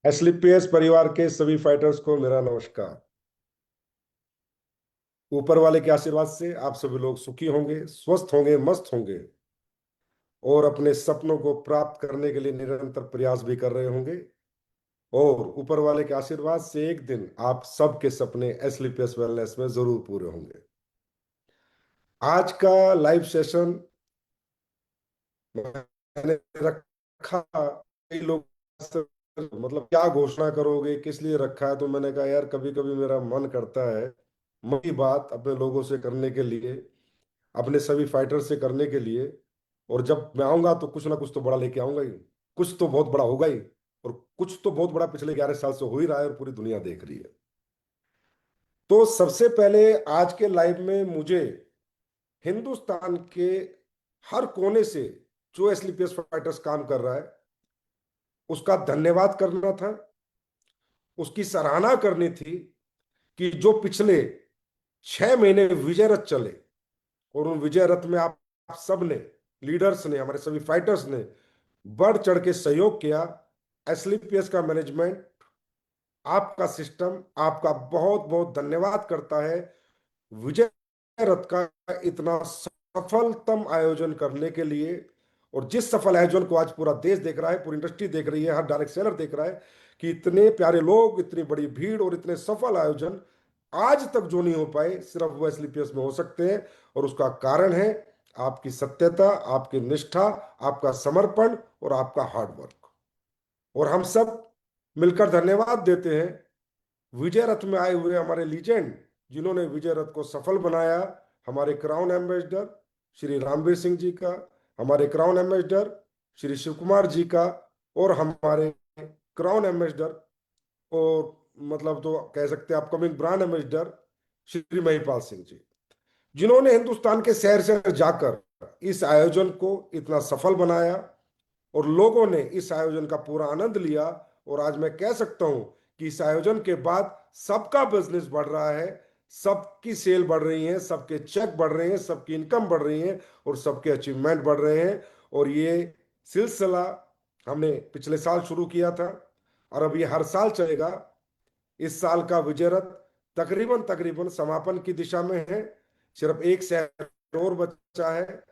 एसलीपीएस परिवार के सभी फाइटर्स को मेरा नमस्कार। ऊपर वाले के आशीर्वाद से आप सभी लोग सुखी होंगे, स्वस्थ होंगे, मस्त होंगे और अपने सपनों को प्राप्त करने के लिए निरंतर प्रयास भी कर रहे होंगे। और ऊपर वाले के आशीर्वाद से एक दिन आप सबके सपने एसलीपीएस वेलनेस में जरूर पूरे होंगे। आज का लाइव सेशन मैंने रखा, कई लोग मतलब क्या घोषणा करोगे, किस लिए रखा है, तो मैंने कहा यार कभी कभी मेरा मन करता है मन की बात अपने लोगों से करने के लिए, अपने सभी फाइटर से करने के लिए। और जब मैं आऊंगा तो कुछ ना कुछ तो बड़ा लेके आऊंगा ही, कुछ तो बहुत बड़ा होगा ही। और कुछ तो बहुत बड़ा पिछले 11 साल से हो ही रहा है और पूरी दुनिया देख रही है। तो सबसे पहले आज के लाइव में मुझे हिंदुस्तान के हर कोने से जो एसलीपीएस फाइटर्स काम कर रहा है उसका धन्यवाद करना था, उसकी सराहना करनी थी कि जो पिछले 6 महीने विजय रथ चले और उन विजय रथ में आप सब ने, लीडर्स ने, हमारे सभी फाइटर्स ने बढ़ चढ़ के सहयोग किया। एसलीपीएस का मैनेजमेंट, आपका सिस्टम आपका बहुत बहुत धन्यवाद करता है विजय रथ का इतना सफलतम आयोजन करने के लिए। और जिस सफल आयोजन को आज पूरा देश देख रहा है, पूरी इंडस्ट्री देख रही है, हर डायरेक्ट सेलर देख रहा है कि इतने प्यारे लोग, इतनी बड़ी भीड़ और इतने सफल आयोजन आज तक जो नहीं हो पाए, सिर्फ वो एसलीपीएस में हो सकते हैं। और उसका कारण है आपकी सत्यता, आपकी निष्ठा, आपका समर्पण और आपका हार्डवर्क। और हम सब मिलकर धन्यवाद देते हैं विजय रथ में आए हुए हमारे लीजेंड, जिन्होंने विजय रथ को सफल बनाया। हमारे क्राउन एम्बेसडर श्री रामवीर सिंह जी का, हमारे क्राउन एम्बेसडर श्री शिव कुमार जी का, और हमारे क्राउन एम्बेसडर और मतलब तो कह सकते हैं upcoming brand ambassador Shri Mahipal Singh ji, जिन्होंने हिंदुस्तान के शहर शहर जाकर इस आयोजन को इतना सफल बनाया और लोगों ने इस आयोजन का पूरा आनंद लिया। और आज मैं कह सकता हूं कि इस आयोजन के बाद सबका बिजनेस बढ़ रहा है, सबकी सेल बढ़ रही है, सबके चेक बढ़ रहे हैं, सबकी इनकम बढ़ रही है और सबके अचीवमेंट बढ़ रहे हैं। और ये सिलसिला हमने पिछले साल शुरू किया था और अब ये हर साल चलेगा। इस साल का विजय रथ तकरीबन तकरीबन समापन की दिशा में है। सिर्फ एक शहर और बचा है।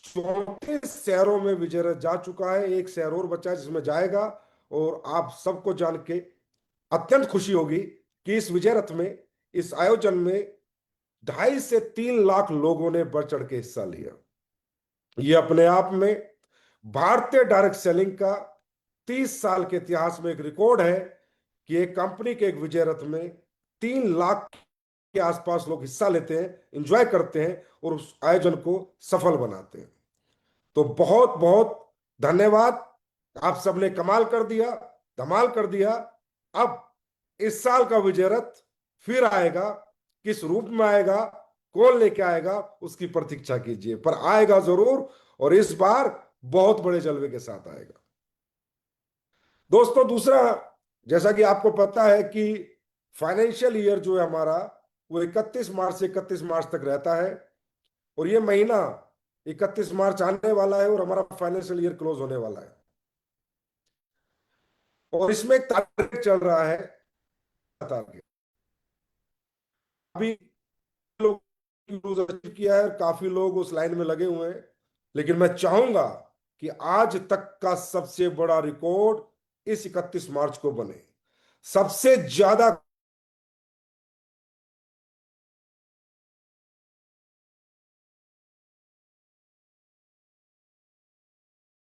34 शहरों में विजय रथ जा चुका है, एक शहर और बचा है जिसमें जाएगा। और आप सबको जान के अत्यंत खुशी होगी कि इस विजय रथ में, इस आयोजन में 2.5 से 3 लाख लोगों ने बढ़ चढ़ के हिस्सा लिया। ये अपने आप में भारतीय डायरेक्ट सेलिंग का 30 साल के इतिहास में एक रिकॉर्ड है कि एक कंपनी के एक विजय रथ में 3 लाख के आसपास लोग हिस्सा लेते हैं, एंजॉय करते हैं और उस आयोजन को सफल बनाते हैं। तो बहुत बहुत धन्यवाद। आप सबने कमाल कर दिया, धमाल कर दिया। अब इस साल का विजय रथ फिर आएगा, किस रूप में आएगा, कौन लेके आएगा, उसकी प्रतीक्षा कीजिए, पर आएगा जरूर। और इस बार बहुत बड़े जलवे के साथ आएगा। दोस्तों दूसरा, जैसा कि आपको पता है कि फाइनेंशियल ईयर जो है हमारा, वो 31 मार्च से 31 मार्च तक रहता है। और ये महीना 31 मार्च आने वाला है और हमारा फाइनेंशियल ईयर क्लोज होने वाला है। और इसमें एक टारगेट चल रहा है, टारगेट अभी लोग अचीव किया है, काफी लोग उस लाइन में लगे हुए हैं। लेकिन मैं चाहूंगा कि आज तक का सबसे बड़ा रिकॉर्ड इस 31 मार्च को बने। सबसे ज्यादा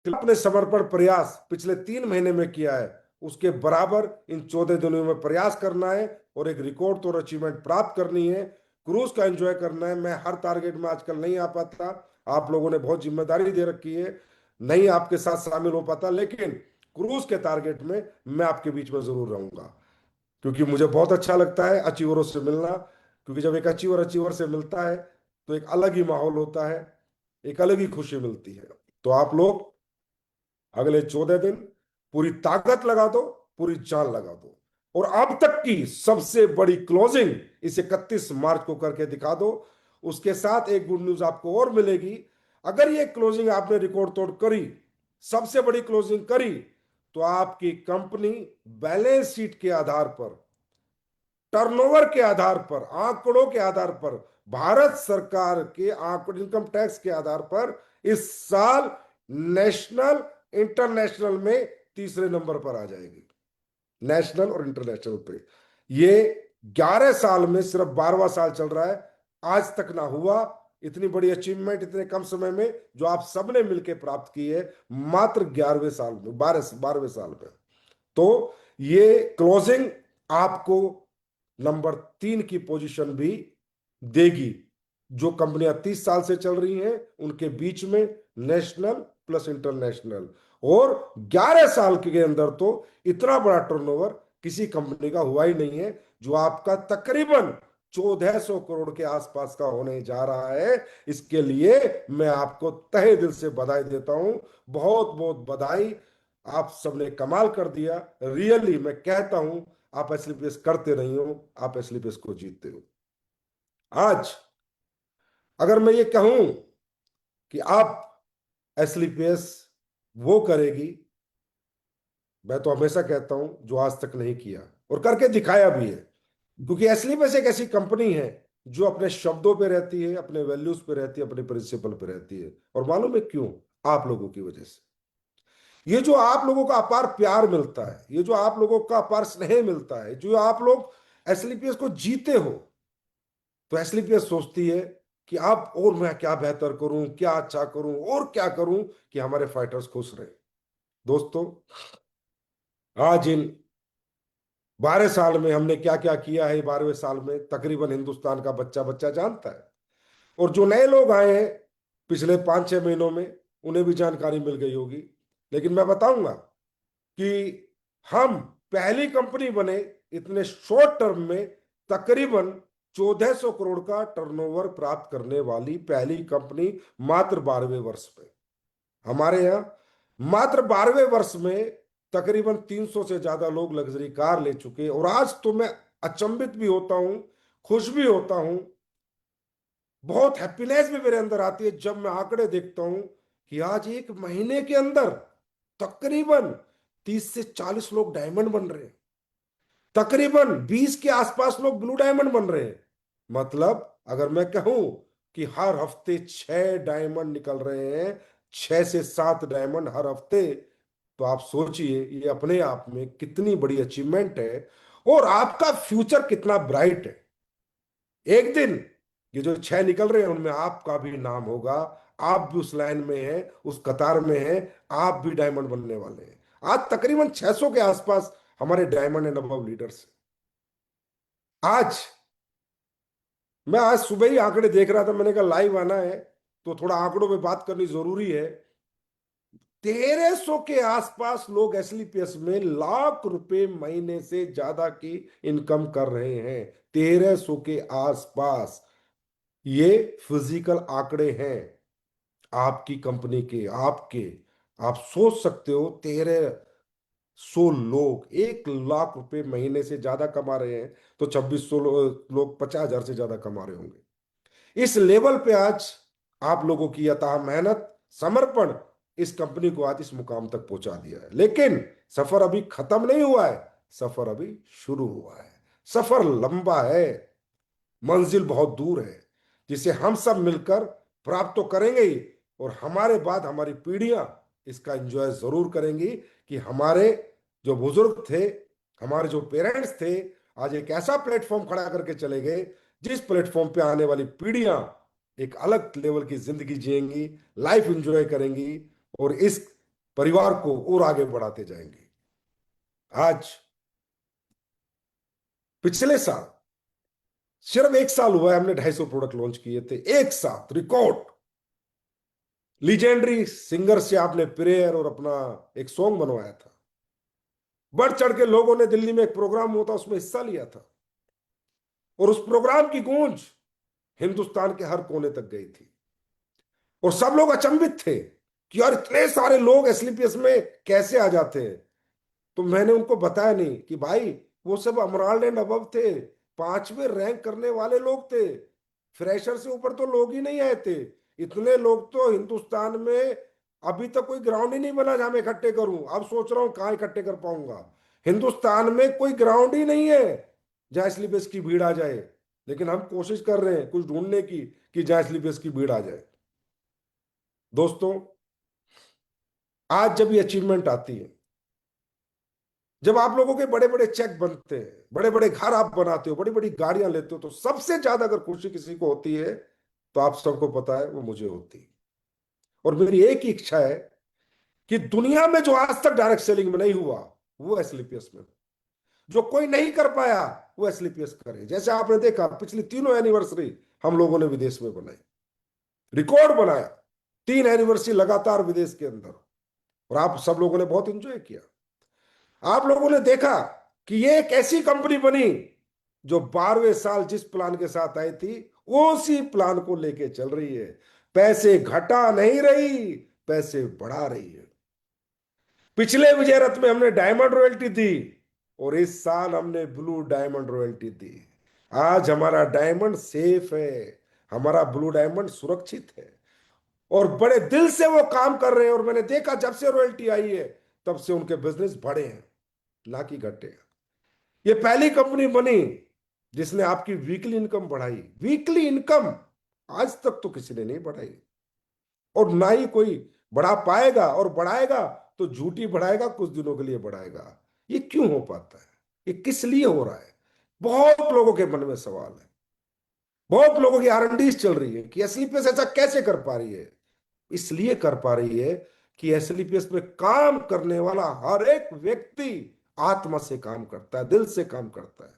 अपने समर्पण प्रयास पिछले 3 महीने में किया है, उसके बराबर इन 14 दिनों में प्रयास करना है और एक रिकॉर्ड तो अचीवमेंट प्राप्त करनी है। क्रूज का एंजॉय करना है। मैं हर टारगेट में आजकल नहीं आ पाता, आप लोगों ने बहुत जिम्मेदारी दे रखी है, नहीं आपके साथ शामिल हो पाता, लेकिन क्रूज के टारगेट में मैं आपके बीच में जरूर रहूंगा। क्योंकि मुझे बहुत अच्छा लगता है अचीवरों से मिलना। क्योंकि जब एक अचीवर अचीवर से मिलता है तो एक अलग ही माहौल होता है, एक अलग ही खुशी मिलती है। तो आप लोग अगले 14 दिन पूरी ताकत लगा दो, पूरी जान लगा दो और अब तक की सबसे बड़ी क्लोजिंग इस 31 मार्च को करके दिखा दो। उसके साथ एक गुड न्यूज आपको और मिलेगी। अगर ये क्लोजिंग आपने रिकॉर्ड तोड़ करी, सबसे बड़ी क्लोजिंग करी, तो आपकी कंपनी बैलेंस शीट के आधार पर, टर्नओवर के आधार पर, आंकड़ों के आधार पर, भारत सरकार के आंकड़े, इनकम टैक्स के आधार पर इस साल नेशनल इंटरनेशनल में तीसरे नंबर पर आ जाएगी। नेशनल और इंटरनेशनल पे ये 11 साल में सिर्फ 12वां साल चल रहा है। आज तक ना हुआ इतनी बड़ी अचीवमेंट इतने कम समय में जो आप सबने मिलकर प्राप्त की है, मात्र 11वें साल में, 12वें साल में। तो ये क्लोजिंग आपको नंबर 3 की पोजीशन भी देगी। जो कंपनियां 30 साल से चल रही हैं उनके बीच में नेशनल प्लस इंटरनेशनल, और 11 साल के अंदर तो इतना बड़ा टर्नओवर किसी कंपनी का हुआ ही नहीं है, जो आपका तकरीबन 1400 करोड़ के आसपास का होने जा रहा है। इसके लिए मैं आपको तहे दिल से बधाई देता हूं, बहुत बहुत बधाई। आप सबने कमाल कर दिया। रियली मैं कहता हूं, आप एसलीपीएस करते नहीं हो, आप एसलीपीएस को जीतते हो। आज अगर मैं ये कहूं कि आप एसलीपीएस वो करेगी, मैं तो हमेशा कहता हूं जो आज तक नहीं किया और करके दिखाया भी है। क्योंकि एसलीपीएस एक ऐसी कंपनी है जो अपने शब्दों पे रहती है, अपने वैल्यूज पे रहती है, अपने प्रिंसिपल पे रहती है। और मालूम है क्यों? आप लोगों की वजह से। ये जो आप लोगों का अपार प्यार मिलता है, ये जो आप लोगों का अपार स्नेह मिलता है, जो आप लोग एसलीपीएस को जीते हो, तो एसलीपीएस सोचती है कि आप और मैं क्या बेहतर करूं, क्या अच्छा करूं और क्या करूं कि हमारे फाइटर्स खुश रहे। दोस्तों, आज इन 12 साल में हमने क्या क्या किया है, 12वें साल में तकरीबन हिंदुस्तान का बच्चा बच्चा जानता है। और जो नए लोग आए हैं पिछले 5-6 महीनों में, उन्हें भी जानकारी मिल गई होगी। लेकिन मैं बताऊंगा कि हम पहली कंपनी बने इतने शॉर्ट टर्म में तकरीबन 1400 करोड़ का टर्नओवर प्राप्त करने वाली पहली कंपनी, मात्र 12वें वर्ष में। हमारे यहाँ मात्र 12वें वर्ष में तकरीबन 300 से ज्यादा लोग लग्जरी कार ले चुके। और आज तो मैं अचंभित भी होता हूं, खुश भी होता हूं, बहुत हैप्पीनेस भी मेरे अंदर आती है जब मैं आंकड़े देखता हूं कि आज एक महीने के अंदर तकरीबन 30 से 40 लोग डायमंड बन रहे हैं, तकरीबन 20 के आसपास लोग ब्लू डायमंड बन रहे हैं। मतलब अगर मैं कहूं कि हर हफ्ते 6 डायमंड निकल रहे हैं, 6 से 7 डायमंड हर हफ्ते, तो आप सोचिए ये अपने आप में कितनी बड़ी अचीवमेंट है और आपका फ्यूचर कितना ब्राइट है। एक दिन ये जो 6 निकल रहे हैं उनमें आपका भी नाम होगा, आप भी उस लाइन में हैं, उस कतार में हैं, आप भी डायमंड बनने वाले हैं। आज तकरीबन 600 के आसपास हमारे डायमंड एंड अबव लीडर्स। आज मैं आज सुबह ही आंकड़े देख रहा था, मैंने कहा लाइव आना है तो थोड़ा आंकड़ों पे बात करनी जरूरी है। 1300 के आसपास लोग एसलीपीएस में लाख रुपए महीने से ज्यादा की इनकम कर रहे हैं। 1300 के आसपास ये फिजिकल आंकड़े हैं आपकी कंपनी के, आपके। आप सोच सकते हो 1300 लोग 1 लाख रुपए महीने से ज्यादा कमा रहे हैं, तो 2600 लोग 50,000 से ज्यादा कमा रहे होंगे। इस लेवल पे आज आप लोगों की अथाह मेहनत, समर्पण इस कंपनी को आज इस मुकाम तक पहुंचा दिया है। लेकिन सफर अभी खत्म नहीं हुआ है, सफर अभी शुरू हुआ है। सफर लंबा है, मंजिल बहुत दूर है, जिसे हम सब मिलकर प्राप्त तो करेंगे ही, और हमारे बाद हमारी पीढ़ियां इसका एंजॉय जरूर करेंगी कि हमारे जो बुजुर्ग थे, हमारे जो पेरेंट्स थे, आज एक ऐसा प्लेटफॉर्म खड़ा करके चले गए जिस प्लेटफॉर्म पे आने वाली पीढ़ियां एक अलग लेवल की जिंदगी जिएंगी, लाइफ एंजॉय करेंगी और इस परिवार को और आगे बढ़ाते जाएंगी। आज पिछले साल सिर्फ 1 साल हुआ है, हमने 250 प्रोडक्ट लॉन्च किए थे एक साथ, रिकॉर्ड। लीजेंडरी सिंगर से आपने प्रेयर और अपना एक सॉन्ग बनवाया था। बढ़ चढ़ के लोगों ने, दिल्ली में एक प्रोग्राम हुआ था उसमें हिस्सा लिया था, और उस प्रोग्राम की गूंज हिंदुस्तान के हर कोने तक गई थी। और सब लोग अचंभित थे कि यार इतने सारे लोग एसलीपीएस में कैसे आ जाते हैं। तो मैंने उनको बताया नहीं कि भाई वो सब अमराल्ड एंड अबव थे, 5वें रैंक करने वाले लोग थे, फ्रेशर से ऊपर तो लोग ही नहीं आए थे। इतने लोग तो हिंदुस्तान में अभी तक कोई ग्राउंड ही नहीं बना जहां मैं इकट्ठे करूं। अब सोच रहा हूं कहाँ इकट्ठे कर पाऊंगा। हिंदुस्तान में कोई ग्राउंड ही नहीं है जहां स्लीपर्स की भीड़ आ जाए। लेकिन हम कोशिश कर रहे हैं कुछ ढूंढने की कि जहां स्लीपर्स की भीड़ आ जाए। दोस्तों, आज जब ये अचीवमेंट आती है, जब आप लोगों के बड़े बड़े चेक बनते हैं, बड़े बड़े घर आप बनाते हो, बड़ी बड़ी गाड़ियां लेते हो, तो सबसे ज्यादा अगर खुशी किसी को होती है तो आप सबको पता है वो मुझे होती है। और मेरी एक ही इच्छा है कि दुनिया में जो आज तक डायरेक्ट सेलिंग में नहीं हुआ वो एसलीपीएस में, जो कोई नहीं कर पाया वो एसलीपीएस करे। जैसे आपने देखा पिछली तीनों एनिवर्सरी हम लोगों ने विदेश में बनाई, रिकॉर्ड बनाया, 3 एनिवर्सरी लगातार विदेश के अंदर। और आप सब लोगों ने बहुत इंजॉय किया। आप लोगों ने देखा कि ये एक ऐसी कंपनी बनी जो 12वें साल जिस प्लान के साथ आई थी उसी प्लान को लेके चल रही है। पैसे घटा नहीं रही, पैसे बढ़ा रही है। पिछले विजय रथ में हमने डायमंड रॉयल्टी दी और इस साल हमने ब्लू डायमंड रॉयल्टी दी। आज हमारा डायमंड सेफ है, हमारा ब्लू डायमंड सुरक्षित है और बड़े दिल से वो काम कर रहे हैं। और मैंने देखा जब से रॉयल्टी आई है तब से उनके बिजनेस बढ़े हैं, ना कि घटे हैं। ये पहली कंपनी बनी जिसने आपकी वीकली इनकम बढ़ाई। वीकली इनकम आज तक तो किसी ने नहीं बढ़ाई और ना ही कोई बढ़ा पाएगा, और बढ़ाएगा तो झूठी बढ़ाएगा, कुछ दिनों के लिए बढ़ाएगा। ये क्यों हो पाता है? ये किस लिए हो रहा है? बहुत लोगों के मन में सवाल है। बहुत लोगों की आरएनडीज चल रही है कि एसलीपीएस ऐसा कैसे कर पा रही है। इसलिए कर पा रही है कि एसलीपीएस में काम करने वाला हर एक व्यक्ति आत्मा से काम करता है, दिल से काम करता है।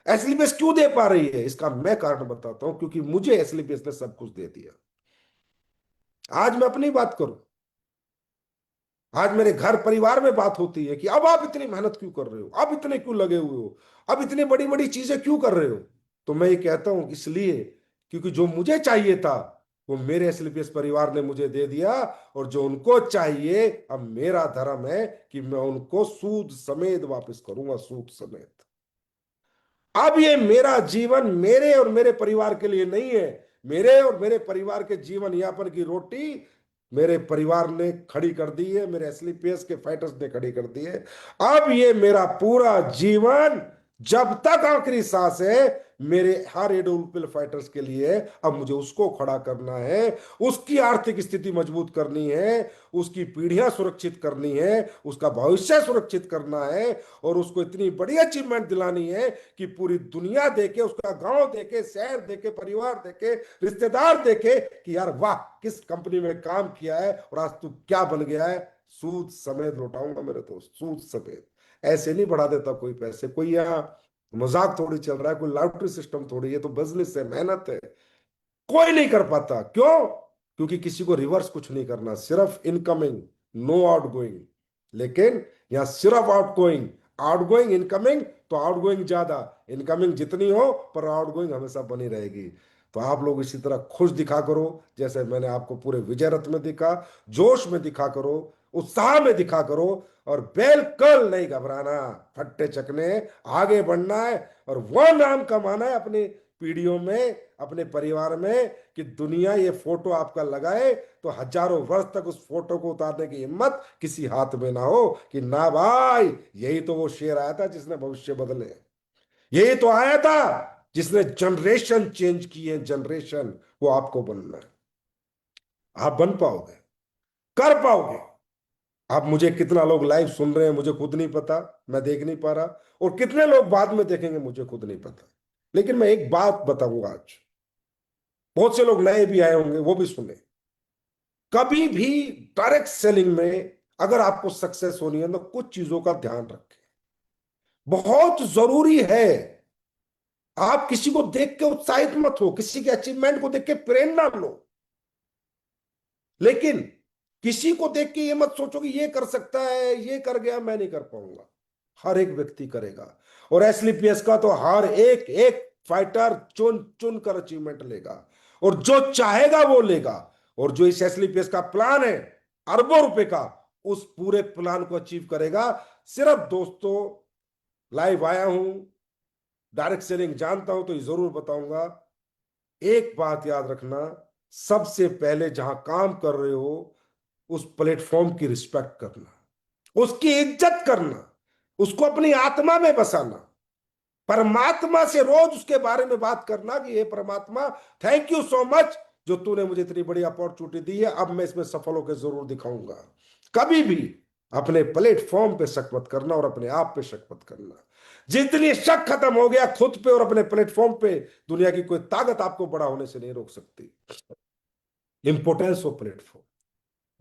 एसलीपीएस क्यों दे पा रही है इसका मैं कारण बताता हूं, क्योंकि मुझे एसलीपीएस ने सब कुछ दे दिया। आज मैं अपनी बात करूं, आज मेरे घर परिवार में बात होती है कि अब आप इतनी मेहनत क्यों कर रहे हो, अब इतने क्यों लगे हुए हो, अब इतनी बड़ी बड़ी चीजें क्यों कर रहे हो। तो मैं ये कहता हूं इसलिए क्योंकि जो मुझे चाहिए था वो मेरे एसलीपीएस परिवार ने मुझे दे दिया, और जो उनको चाहिए अब मेरा धर्म है कि मैं उनको सूद समेत वापस करूंगा, सूद समेत। अब ये मेरा जीवन मेरे और मेरे परिवार के लिए नहीं है। मेरे और मेरे परिवार के जीवन यापन की रोटी मेरे परिवार ने खड़ी कर दी है, मेरे एसलीपीएस के फाइटर्स ने खड़ी कर दी है। अब ये मेरा पूरा जीवन जब तक आखिरी सांस है मेरे हर एडोल्फिल फाइटर्स के लिए। अब मुझे उसको खड़ा करना है, उसकी आर्थिक स्थिति मजबूत करनी है, उसकी पीढ़ियां सुरक्षित करनी है, उसका भविष्य सुरक्षित करना है, और उसको इतनी बड़ी अचीवमेंट दिलानी है कि पूरी दुनिया देखे, उसका गांव देखे, शहर देखे, परिवार देखे, रिश्तेदार देखे कि यार वाह किस कंपनी में काम किया है और आज तू क्या बन गया है। सूद समेत लौटाऊंगा मेरे दोस्त, सूद समेत। ऐसे नहीं बढ़ा देता कोई पैसे। कोई यहाँ मजाक थोड़ी चल रहा है, कोई लॉटरी सिस्टम थोड़ी है। तो बिजनेस है, मेहनत है। कोई नहीं कर पाता। क्यों? क्योंकि किसी को रिवर्स कुछ नहीं करना, सिर्फ इनकमिंग, नो आउट गोइंग। लेकिन यहां सिर्फ out going, out going, incoming तो आउट गोइंग ज्यादा, इनकमिंग जितनी हो पर आउट गोइंग हमेशा बनी रहेगी। तो आप लोग इसी तरह खुश दिखा करो जैसे मैंने आपको पूरे विजय रथ में दिखा, जोश में दिखा करो, उत्साह में दिखा करो, और बिल्कुल नहीं घबराना, फट्टे चकने, आगे बढ़ना है और वह नाम कमाना है अपनी पीढ़ियों में, अपने परिवार में, कि दुनिया ये फोटो आपका लगाए तो हजारों वर्ष तक उस फोटो को उतारने की हिम्मत किसी हाथ में ना हो कि ना भाई यही तो वो शेर आया था जिसने भविष्य बदले, यही तो आया था जिसने जनरेशन चेंज की है, जनरेशन। वो आपको बनना है। आप बन पाओगे, कर पाओगे। आप मुझे कितना लोग लाइव सुन रहे हैं मुझे खुद नहीं पता, मैं देख नहीं पा रहा, और कितने लोग बाद में देखेंगे मुझे खुद नहीं पता। लेकिन मैं एक बात बताऊंगा आज, बहुत से लोग नए भी आए होंगे वो भी सुने। कभी भी डायरेक्ट सेलिंग में अगर आपको सक्सेस होनी है तो कुछ चीजों का ध्यान रखें, बहुत जरूरी है। आप किसी को देख के उत्साहित मत हो, किसी के अचीवमेंट को देख के प्रेरणा लो, लेकिन किसी को देख के ये मत सोचो कि ये कर सकता है, ये कर गया मैं नहीं कर पाऊंगा। हर एक व्यक्ति करेगा, और एसलीपीएस का तो हर एक एक फाइटर चुन चुन कर अचीवमेंट लेगा, और जो चाहेगा वो लेगा। और जो इस एसलीपीएस का प्लान है अरबों रुपए का, उस पूरे प्लान को अचीव करेगा। सिर्फ दोस्तों, लाइव आया हूं, डायरेक्ट सेलिंग जानता हूं तो ये जरूर बताऊंगा। एक बात याद रखना, सबसे पहले जहां काम कर रहे हो उस प्लेटफॉर्म की रिस्पेक्ट करना, उसकी इज्जत करना, उसको अपनी आत्मा में बसाना, परमात्मा से रोज उसके बारे में बात करना कि हे परमात्मा, थैंक यू सो मच जो तूने मुझे इतनी बड़ी अपॉर्चुनिटी दी है, अब मैं इसमें सफल होकर जरूर दिखाऊंगा। कभी भी अपने प्लेटफॉर्म पे शक मत करना और अपने आप पे शक मत करना। जितनी शक खत्म हो गया खुद पे और अपने प्लेटफॉर्म पे, दुनिया की कोई ताकत आपको बड़ा होने से नहीं रोक सकती। इंपोर्टेंस ऑफ प्लेटफॉर्म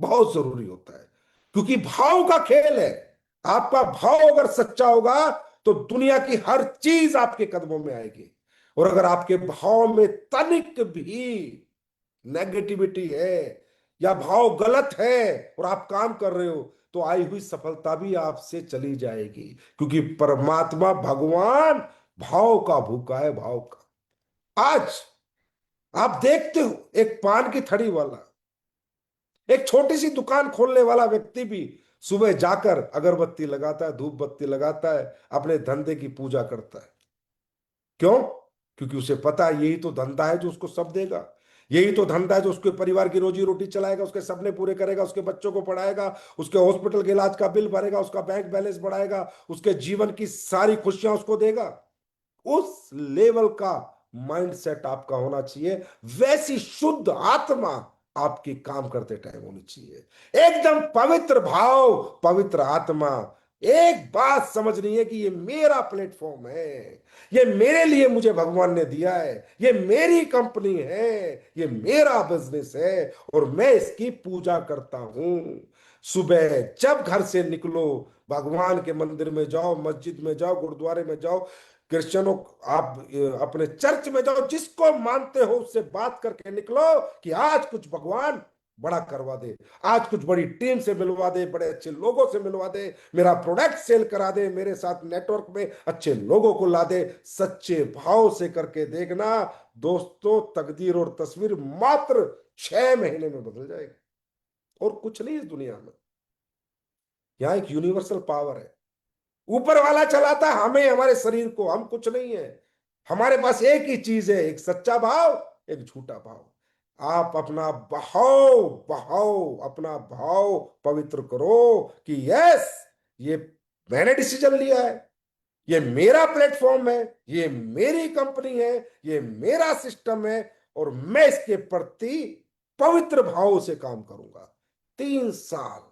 बहुत जरूरी होता है, क्योंकि भाव का खेल है। आपका भाव अगर सच्चा होगा तो दुनिया की हर चीज आपके कदमों में आएगी। और अगर आपके भाव में तनिक भी नेगेटिविटी है या भाव गलत है और आप काम कर रहे हो, तो आई हुई सफलता भी आपसे चली जाएगी, क्योंकि परमात्मा भगवान भाव का भूखा है, भाव का। आज आप देखते हो एक पान की थड़ी वाला, एक छोटी सी दुकान खोलने वाला व्यक्ति भी सुबह जाकर अगरबत्ती लगाता है, धूप बत्ती लगाता है, अपने धंधे की पूजा करता है। क्यों? क्योंकि उसे पता है यही तो धंधा है जो उसको सब देगा, यही तो धंधा है जो उसके परिवार की रोजी रोटी चलाएगा, उसके सपने पूरे करेगा, उसके बच्चों को पढ़ाएगा, उसके हॉस्पिटल के इलाज का बिल भरेगा, उसका बैंक बैलेंस बढ़ाएगा, उसके जीवन की सारी खुशियां उसको देगा। उस लेवल का माइंडसेट आपका होना चाहिए, वैसी शुद्ध आत्मा आपकी काम करते टाइम होनी चाहिए, एकदम पवित्र भाव, पवित्र आत्मा। एक बात समझनी है कि ये मेरा प्लेटफॉर्म है, ये मेरे लिए मुझे भगवान ने दिया है, ये मेरी कंपनी है, ये मेरा बिजनेस है और मैं इसकी पूजा करता हूं। सुबह जब घर से निकलो, भगवान के मंदिर में जाओ, मस्जिद में जाओ, गुरुद्वारे में जाओ, क्रिश्चियनों, आप अपने चर्च में जाओ, जिसको मानते हो उससे बात करके निकलो कि आज कुछ भगवान बड़ा करवा दे, आज कुछ बड़ी टीम से मिलवा दे, बड़े अच्छे लोगों से मिलवा दे, मेरा प्रोडक्ट सेल करा दे, मेरे साथ नेटवर्क में अच्छे लोगों को ला दे। सच्चे भाव से करके देखना दोस्तों, तकदीर और तस्वीर मात्र 6 महीने में बदल जाएगी। और कुछ नहीं इस दुनिया में, यहाँ एक यूनिवर्सल पावर है, ऊपर वाला चलाता है हमें, हमारे शरीर को, हम कुछ नहीं है। हमारे पास एक ही चीज है, एक सच्चा भाव, एक झूठा भाव। आप अपना भाव भाव अपना भाव पवित्र करो कि यस, ये मैंने डिसीजन लिया है, ये मेरा प्लेटफॉर्म है, ये मेरी कंपनी है, ये मेरा सिस्टम है और मैं इसके प्रति पवित्र भाव से काम करूंगा। 3 साल,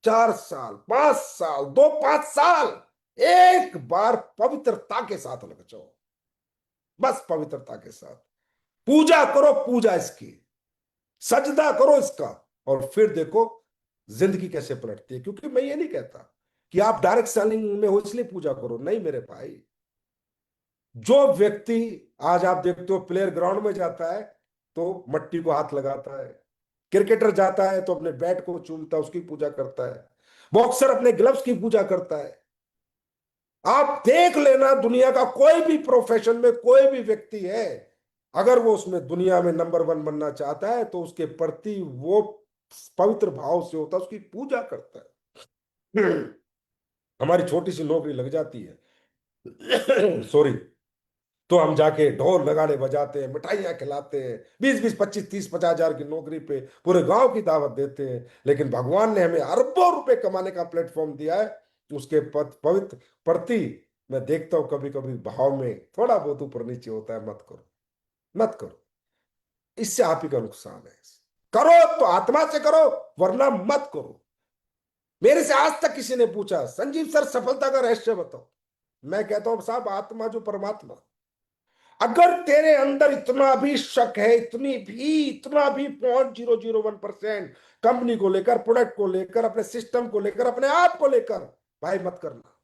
4 साल, 5 साल, 2 5 साल, एक बार पवित्रता के साथ लग जाओ, बस पवित्रता के साथ पूजा करो, पूजा इसकी, सजदा करो इसका, और फिर देखो जिंदगी कैसे पलटती है। क्योंकि मैं ये नहीं कहता कि आप डायरेक्ट सेलिंग में हो इसलिए पूजा करो, नहीं मेरे भाई। जो व्यक्ति, आज आप देखते हो प्लेयर ग्राउंड में जाता है तो मट्टी को हाथ लगाता है, क्रिकेटर जाता है तो अपने बैट को चूमता है, उसकी पूजा करता है, बॉक्सर अपने ग्लव्स की पूजा करता है। आप देख लेना, दुनिया का कोई भी प्रोफेशन में कोई भी व्यक्ति है, अगर वो उसमें दुनिया में नंबर 1 बनना चाहता है तो उसके प्रति वो पवित्र भाव से होता है, उसकी पूजा करता है। हमारी छोटी सी नौकरी लग जाती है, सॉरी, तो हम जाके ढोल नगाड़े बजाते हैं, मिठाइयाँ खिलाते हैं, 20 20 25 30 50 हजार की नौकरी पे पूरे गांव की दावत देते हैं। लेकिन भगवान ने हमें अरबों रुपए कमाने का प्लेटफॉर्म दिया है, उसके पवित्र प्रति मैं देखता हूं कभी कभी भाव में थोड़ा बहुत ऊपर नीचे होता है। मत करो, मत करो, इससे आप ही का नुकसान है। करो तो आत्मा से करो, वरना मत करो। मेरे से आज तक किसी ने पूछा, संजीव सर सफलता का रहस्य बताओ, मैं कहता हूं साहब, आत्मा जो परमात्मा, अगर तेरे अंदर इतना भी शक है, इतना भी 0.001% कंपनी को लेकर, प्रोडक्ट को लेकर, अपने सिस्टम को लेकर, अपने आप को लेकर, भाई मत करना।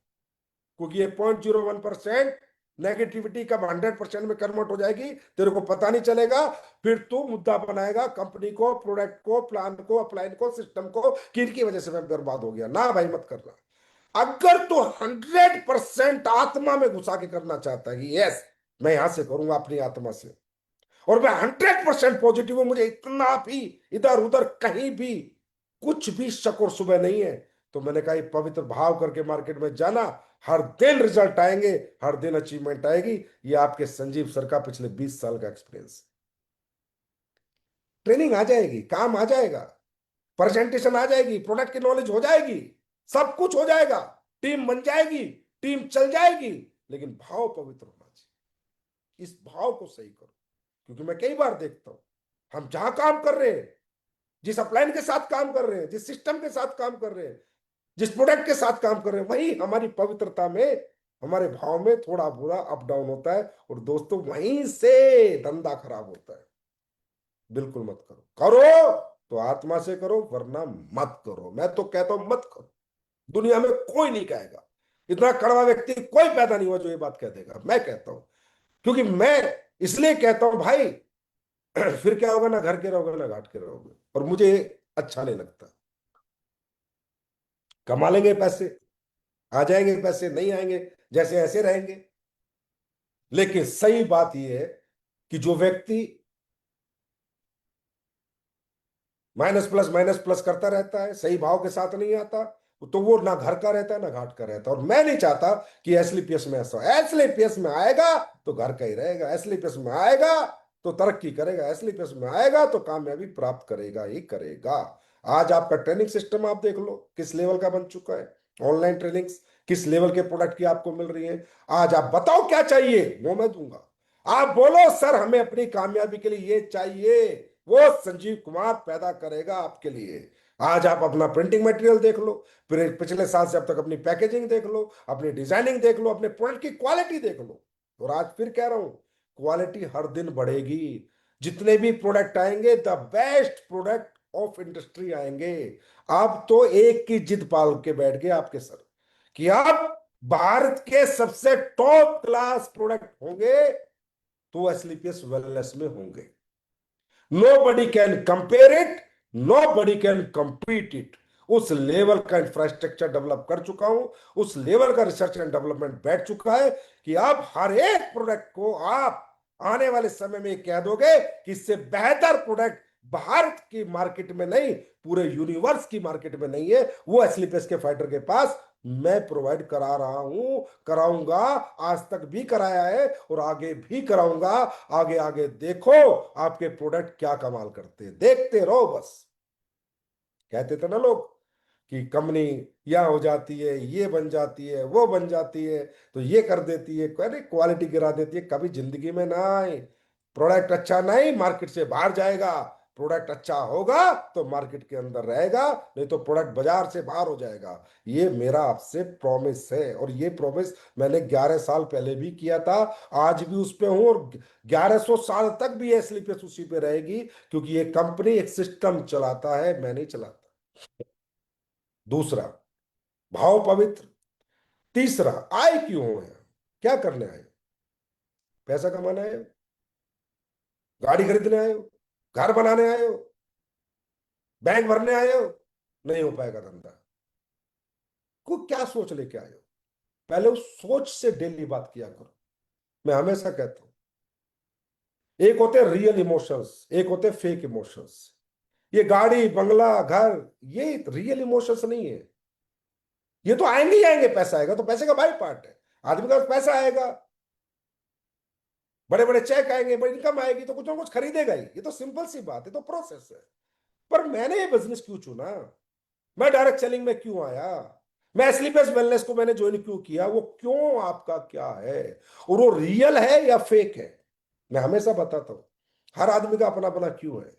क्योंकि ये 0.01% नेगेटिविटी कब 100% में कन्वर्ट हो जाएगी तेरे को पता नहीं चलेगा। फिर तू मुद्दा बनाएगा कंपनी को, प्रोडक्ट को, प्लान को, अपलाइन को, सिस्टम को, किनकी वजह से मैं बर्बाद हो गया। ना भाई मत करना। अगर तू 100% आत्मा में घुसा के करना चाहता है कि यस, मैं यहां से करूंगा अपनी आत्मा से, और मैं 100% पॉजिटिव हूं, मुझे इतना भी इधर उधर कहीं भी कुछ भी शक और सुबह नहीं है, तो मैंने कहा ये पवित्र भाव करके मार्केट में जाना, हर दिन रिजल्ट आएंगे, हर दिन अचीवमेंट आएगी। ये आपके संजीव सर का पिछले 20 साल का एक्सपीरियंस, ट्रेनिंग आ जाएगी, काम आ जाएगा। प्रेजेंटेशन आ जाएगी, प्रोडक्ट की नॉलेज हो जाएगी, सब कुछ हो जाएगा, टीम बन जाएगी, टीम चल जाएगी, लेकिन भाव पवित्र होना चाहिए। इस भाव को सही करो। क्योंकि मैं कई बार देखता हूं, हम जहां काम कर रहे हैं, जिस अपलाइन के साथ काम कर रहे हैं, जिस सिस्टम के साथ काम कर रहे हैं, जिस प्रोडक्ट के साथ काम कर रहे हैं, वही हमारी पवित्रता में, हमारे भाव में थोड़ा बुरा अप डाउन होता है, और दोस्तों वहीं से धंधा खराब होता है। बिल्कुल मत करो, करो तो आत्मा से करो, वरना मत करो। मैं तो कहता हूं मत करो। दुनिया में कोई नहीं कहेगा, इतना कड़वा व्यक्ति कोई पैदा नहीं हुआ जो ये बात कह देगा। मैं कहता हूं, क्योंकि मैं इसलिए कहता हूं भाई, फिर क्या होगा, ना घर के रहोगे ना घाट के रहोगे, और मुझे अच्छा नहीं लगता। कमा लेंगे पैसे, आ जाएंगे पैसे, नहीं आएंगे जैसे ऐसे रहेंगे। लेकिन सही बात यह है कि जो व्यक्ति माइनस प्लस करता रहता है, सही भाव के साथ नहीं आता, तो वो ना घर का रहता है ना घाट का रहता है। और मैं नहीं चाहता कि एसलीपीएस में ऐसा हो। एसलीपीएस में आएगा तो घर का ही रहेगा, एसलीपीएस में आएगा तो तरक्की करेगा, एसलीपीएस में आएगा तो कामयाबी प्राप्त करेगा ही करेगा। आज आपका ट्रेनिंग सिस्टम आप देख लो किस लेवल का बन चुका है। ऑनलाइन ट्रेनिंग्स किस लेवल के प्रोडक्ट की आपको मिल रही है। आज आप बताओ क्या चाहिए, वो मैं दूंगा। आप बोलो सर हमें अपनी कामयाबी के लिए ये चाहिए, वो संजीव कुमार पैदा करेगा आपके लिए। आज आप अपना प्रिंटिंग मटेरियल देख लो, फिर पिछले साल से अब तक अपनी पैकेजिंग देख लो, अपनी डिजाइनिंग देख लो, अपने प्रोडक्ट की क्वालिटी देख लो। और आज फिर कह रहा हूं, क्वालिटी हर दिन बढ़ेगी। जितने भी प्रोडक्ट आएंगे, the best product of industry आएंगे। आप तो एक की जिद पाल के बैठ गए आपके सर, कि आप भारत के सबसे टॉप क्लास प्रोडक्ट होंगे, तो एसलीपीएस वेलनेस में होंगे। Nobody can compare it, nobody can compete it। उस लेवल का इंफ्रास्ट्रक्चर डेवलप कर चुका हूं, उस लेवल का रिसर्च एंड डेवलपमेंट बैठ चुका है कि आप हर एक प्रोडक्ट को आप आने वाले समय में कह दोगे कि इससे बेहतर प्रोडक्ट भारत की मार्केट में नहीं, पूरे यूनिवर्स की मार्केट में नहीं है। वो एसलीपीएस के फाइटर के पास मैं प्रोवाइड करा रहा हूं, कराऊंगा, आज तक भी कराया है और आगे भी कराऊंगा। आगे आगे देखो आपके प्रोडक्ट क्या कमाल करते हैं, देखते रहो बस। कहते थे ना लोग कि कंपनी यह हो जाती है, ये बन जाती है, वो बन जाती है, तो ये कर देती है, अरे क्वालिटी गिरा देती है। कभी जिंदगी में ना आए। प्रोडक्ट अच्छा नहीं, मार्केट से बाहर जाएगा। प्रोडक्ट अच्छा होगा तो मार्केट के अंदर रहेगा, नहीं तो प्रोडक्ट बाजार से बाहर हो जाएगा। ये मेरा आपसे प्रॉमिस है, और ये प्रॉमिस मैंने 11 साल पहले भी किया था, आज भी उस पे हूं, और 1100 साल तक भी ये स्लीपेस उसी पे रहेगी। क्योंकि ये कंपनी एक सिस्टम चलाता है, मैं नहीं चलाता। दूसरा, भाव पवित्र। तीसरा, आए क्यों है, क्या करने आए? पैसा कमाने आए हो, गाड़ी खरीदने आए हो, घर बनाने आए हो, बैंक भरने आए हो? नहीं हो पाएगा धंधा। को क्या सोच लेके आए हो? पहले उस सोच से डेली बात किया करो। मैं हमेशा कहता हूं, एक होते रियल इमोशंस, एक होते फेक इमोशंस। ये गाड़ी बंगला घर, ये रियल इमोशंस नहीं है। ये तो आएंगे ही आएंगे, पैसा आएगा तो पैसे का बाई पार्ट है। आदमी का पैसा आएगा, बड़े बड़े चेक आएंगे, बड़ी इनकम आएगी, तो कुछ ना कुछ खरीदेगा ही। ये तो सिंपल सी बात है, तो प्रोसेस है। पर मैंने ये बिजनेस क्यों चुना, मैं डायरेक्ट सेलिंग में क्यों आया, मैं स्लीपर्स वेलनेस को मैंने ज्वाइन क्यों किया, वो क्यों आपका क्या है, और वो रियल है या फेक है? मैं हमेशा बताता हूं, हर आदमी का अपना अपना क्यों है।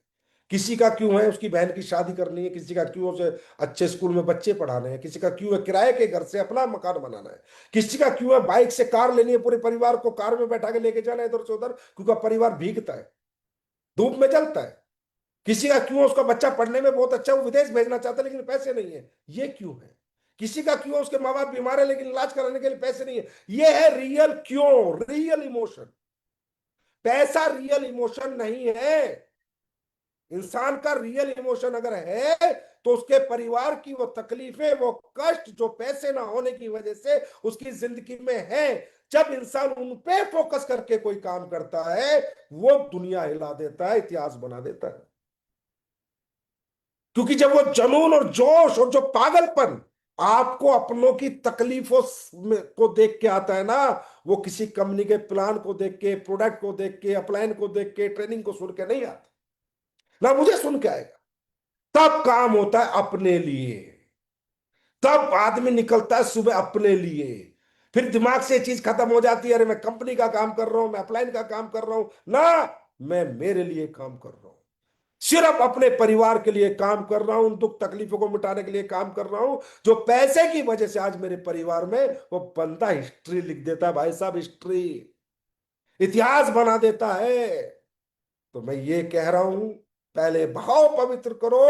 किसी का क्यों है उसकी बहन की शादी करनी है, किसी का क्यों उसे अच्छे स्कूल में बच्चे पढ़ाने हैं, किसी का क्यों है किराए के घर से अपना मकान बनाना है, किसी का क्यों है बाइक से कार लेनी है, पूरे परिवार को कार में बैठा के लेके जाना है इधर से उधर, क्योंकि परिवार भीगता है, धूप में जलता है। किसी का क्यों है उसका बच्चा पढ़ने में बहुत अच्छा, वो विदेश भेजना चाहता है लेकिन पैसे नहीं है, ये क्यों है? किसी का क्यों है उसके माँ बाप बीमार है लेकिन इलाज कराने के लिए पैसे नहीं है, ये है रियल क्यों, रियल इमोशन। पैसा रियल इमोशन नहीं है। इंसान का रियल इमोशन अगर है तो उसके परिवार की वो तकलीफें, वो कष्ट जो पैसे ना होने की वजह से उसकी जिंदगी में है, जब इंसान उन पे फोकस करके कोई काम करता है, वो दुनिया हिला देता है, इतिहास बना देता है। क्योंकि जब वो जुनून और जोश और जो पागलपन आपको अपनों की तकलीफों को देख के आता है ना, वो किसी कंपनी के प्लान को देख के, प्रोडक्ट को देख के, अपलाइन को देख के, ट्रेनिंग को सुन के नहीं आता, ना मुझे सुन के आएगा। तब काम होता है अपने लिए, तब आदमी निकलता है सुबह अपने लिए। फिर दिमाग से चीज खत्म हो जाती है, अरे मैं कंपनी का काम कर रहा हूं, मैं अपलाइन का काम कर रहा हूं ना, मैं मेरे लिए काम कर रहा हूं, सिर्फ अपने परिवार के लिए काम कर रहा हूं, उन दुख तकलीफों को मिटाने के लिए काम कर रहा हूं। जो पैसे की वजह से आज मेरे परिवार में, वो बंदा हिस्ट्री लिख देता है भाई साहब, हिस्ट्री, इतिहास बना देता है। तो मैं ये कह रहा हूं, पहले भाव पवित्र करो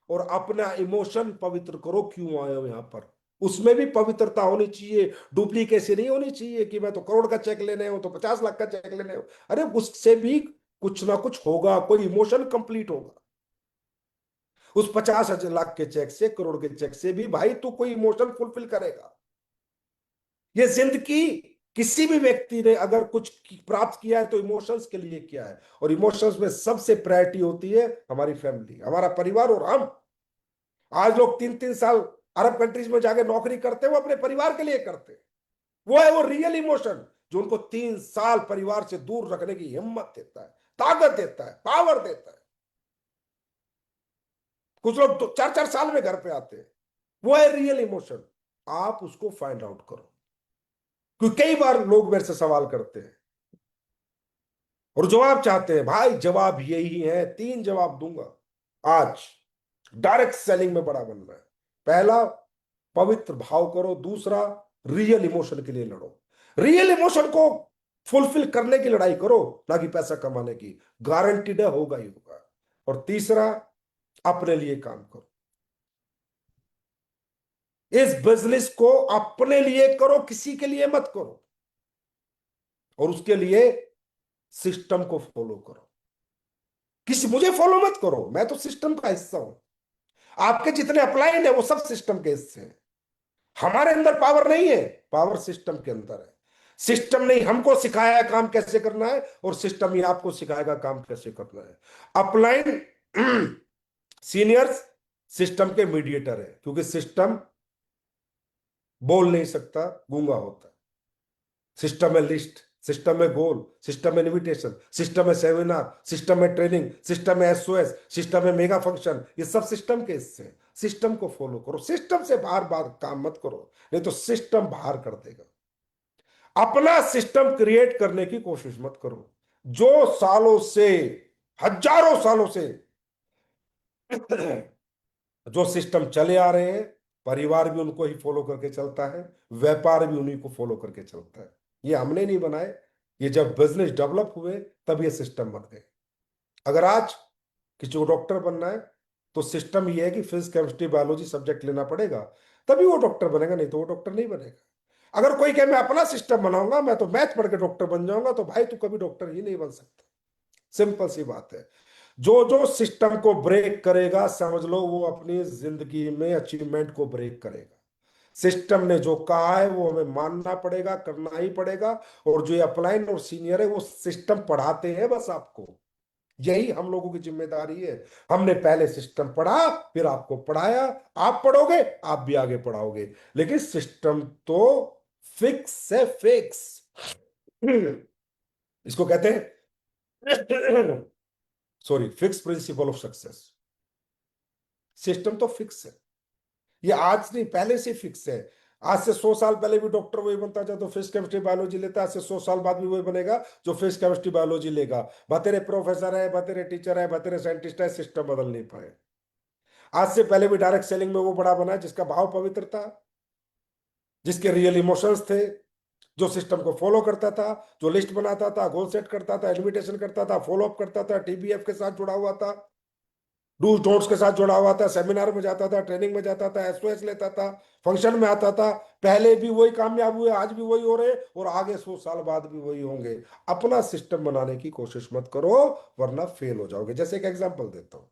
और अपना इमोशन पवित्र करो, क्यों आए हो यहां पर, उसमें भी पवित्रता होनी चाहिए। डुप्लीकेसी नहीं होनी चाहिए कि मैं तो करोड़ का चेक लेने हूं तो 50 लाख का चेक लेने हूं। अरे उससे भी कुछ ना कुछ होगा, कोई इमोशन कंप्लीट होगा। उस 50 लाख के चेक से, करोड़ के चेक से भी भाई तू कोई इमोशन फुलफिल करेगा। ये जिंदगी, किसी भी व्यक्ति ने अगर कुछ प्राप्त किया है तो इमोशंस के लिए किया है, और इमोशंस में सबसे प्रायोरिटी होती है हमारी फैमिली, हमारा परिवार और हम। आज लोग 3-3 साल अरब कंट्रीज में जाके नौकरी करते हैं, वो अपने परिवार के लिए करते हैं। वो है वो रियल इमोशन जो उनको 3 साल परिवार से दूर रखने की हिम्मत देता है, ताकत देता है, पावर देता है। कुछ लोग तो 4-4 साल में घर पे आते हैं। वो है रियल इमोशन। आप उसको फाइंड आउट करो, क्योंकि कई बार लोग मेरे से सवाल करते हैं और जवाब चाहते हैं, भाई जवाब यही है, 3 जवाब दूंगा आज। डायरेक्ट सेलिंग में बड़ा बनना है। पहला, पवित्र भाव करो। दूसरा, रियल इमोशन के लिए लड़ो। रियल इमोशन को फुलफिल करने की लड़ाई करो, ना कि पैसा कमाने की। गारंटीड है, होगा ही होगा। और तीसरा, अपने लिए काम करो। इस बिजनेस को अपने लिए करो, किसी के लिए मत करो। और उसके लिए सिस्टम को फॉलो करो। किसी मुझे फॉलो मत करो, मैं तो सिस्टम का हिस्सा हूं। आपके जितने अप्लाइड है वो सब सिस्टम के हिस्से हैं। हमारे अंदर पावर नहीं है, पावर सिस्टम के अंदर है। सिस्टम ने हमको सिखाया है काम कैसे करना है, और सिस्टम ही आपको सिखाएगा काम कैसे करना है। अपलाइन सीनियर्स सिस्टम के मीडिएटर है, क्योंकि सिस्टम बोल नहीं सकता, गूंगा होता है। सिस्टम में लिस्ट, सिस्टम में गोल, सिस्टम में इनविटेशन, सिस्टम में सेमिनार, सिस्टम में ट्रेनिंग, सिस्टम में एसओएस, सिस्टम में मेगा फंक्शन, ये सब सिस्टम के हिस्से हैं। सिस्टम को फॉलो करो, सिस्टम से बार बार काम मत करो, नहीं तो सिस्टम बाहर कर देगा। अपना सिस्टम क्रिएट करने की कोशिश मत करो। जो सालों से, हजारों सालों से जो सिस्टम चले आ रहे हैं, परिवार भी उनको ही फॉलो करके चलता है, व्यापार भी उन्हीं को फॉलो करके चलता है। ये हमने नहीं बनाए, ये जब बिजनेस डेवलप हुए तब ये सिस्टम बन गए। अगर आज किसी को डॉक्टर बनना है तो सिस्टम ये है कि फिजिक्स केमिस्ट्री बायोलॉजी सब्जेक्ट लेना पड़ेगा, तभी वो डॉक्टर बनेगा, नहीं तो वो डॉक्टर नहीं बनेगा। अगर कोई कहे मैं अपना सिस्टम बनाऊंगा, मैं तो मैथ पढ़ के डॉक्टर बन जाऊंगा, तो भाई तू कभी डॉक्टर ही नहीं बन सकता। सिंपल सी बात है। जो जो सिस्टम को ब्रेक करेगा, समझ लो वो अपनी जिंदगी में अचीवमेंट को ब्रेक करेगा। सिस्टम ने जो कहा है वो हमें मानना पड़ेगा, करना ही पड़ेगा। और जो ये अपलाइन और सीनियर है वो सिस्टम पढ़ाते हैं बस आपको, यही हम लोगों की जिम्मेदारी है। हमने पहले सिस्टम पढ़ा, फिर आपको पढ़ाया। आप पढ़ोगे, आप भी आगे पढ़ाओगे, लेकिन सिस्टम तो फिक्स है, फिक्स। इसको कहते हैं sorry, fix principle of success. System तो फिक्स है, ये आज नहीं, पहले से फिक्स है। आज से 100 साल पहले भी डॉक्टर वही बनता था जो फिजिक्स केमिस्ट्री बायोलॉजी लेता है, आज से 100 साल बाद भी वही बनेगा जो फिजिक्स केमिस्ट्री बायोलॉजी लेगा। बतेरे प्रोफेसर है, बतेरे टीचर है, बतेरे साइंटिस्ट है, सिस्टम बदल नहीं पाए। आज से पहले भी डायरेक्ट सेलिंग में वो बड़ा बना जिसका भाव पवित्र था, जिसके रियल इमोशंस थे, जो सिस्टम को फॉलो करता था, जो लिस्ट बनाता था, गोल सेट करता था, इन्विटेशन करता था, फॉलो अप करता था, टीबीएफ के साथ जुड़ा हुआ था, डूज डोंट्स के साथ जुड़ा हुआ था, सेमिनार में जाता था, ट्रेनिंग में जाता था, एसओएस लेता था, फंक्शन में आता था। पहले भी वही कामयाब हुए, आज भी वही हो रहे, और आगे 100 साल बाद भी वही होंगे। अपना सिस्टम बनाने की कोशिश मत करो, वरना फेल हो जाओगे। जैसे एक एग्जांपल देता हूँ,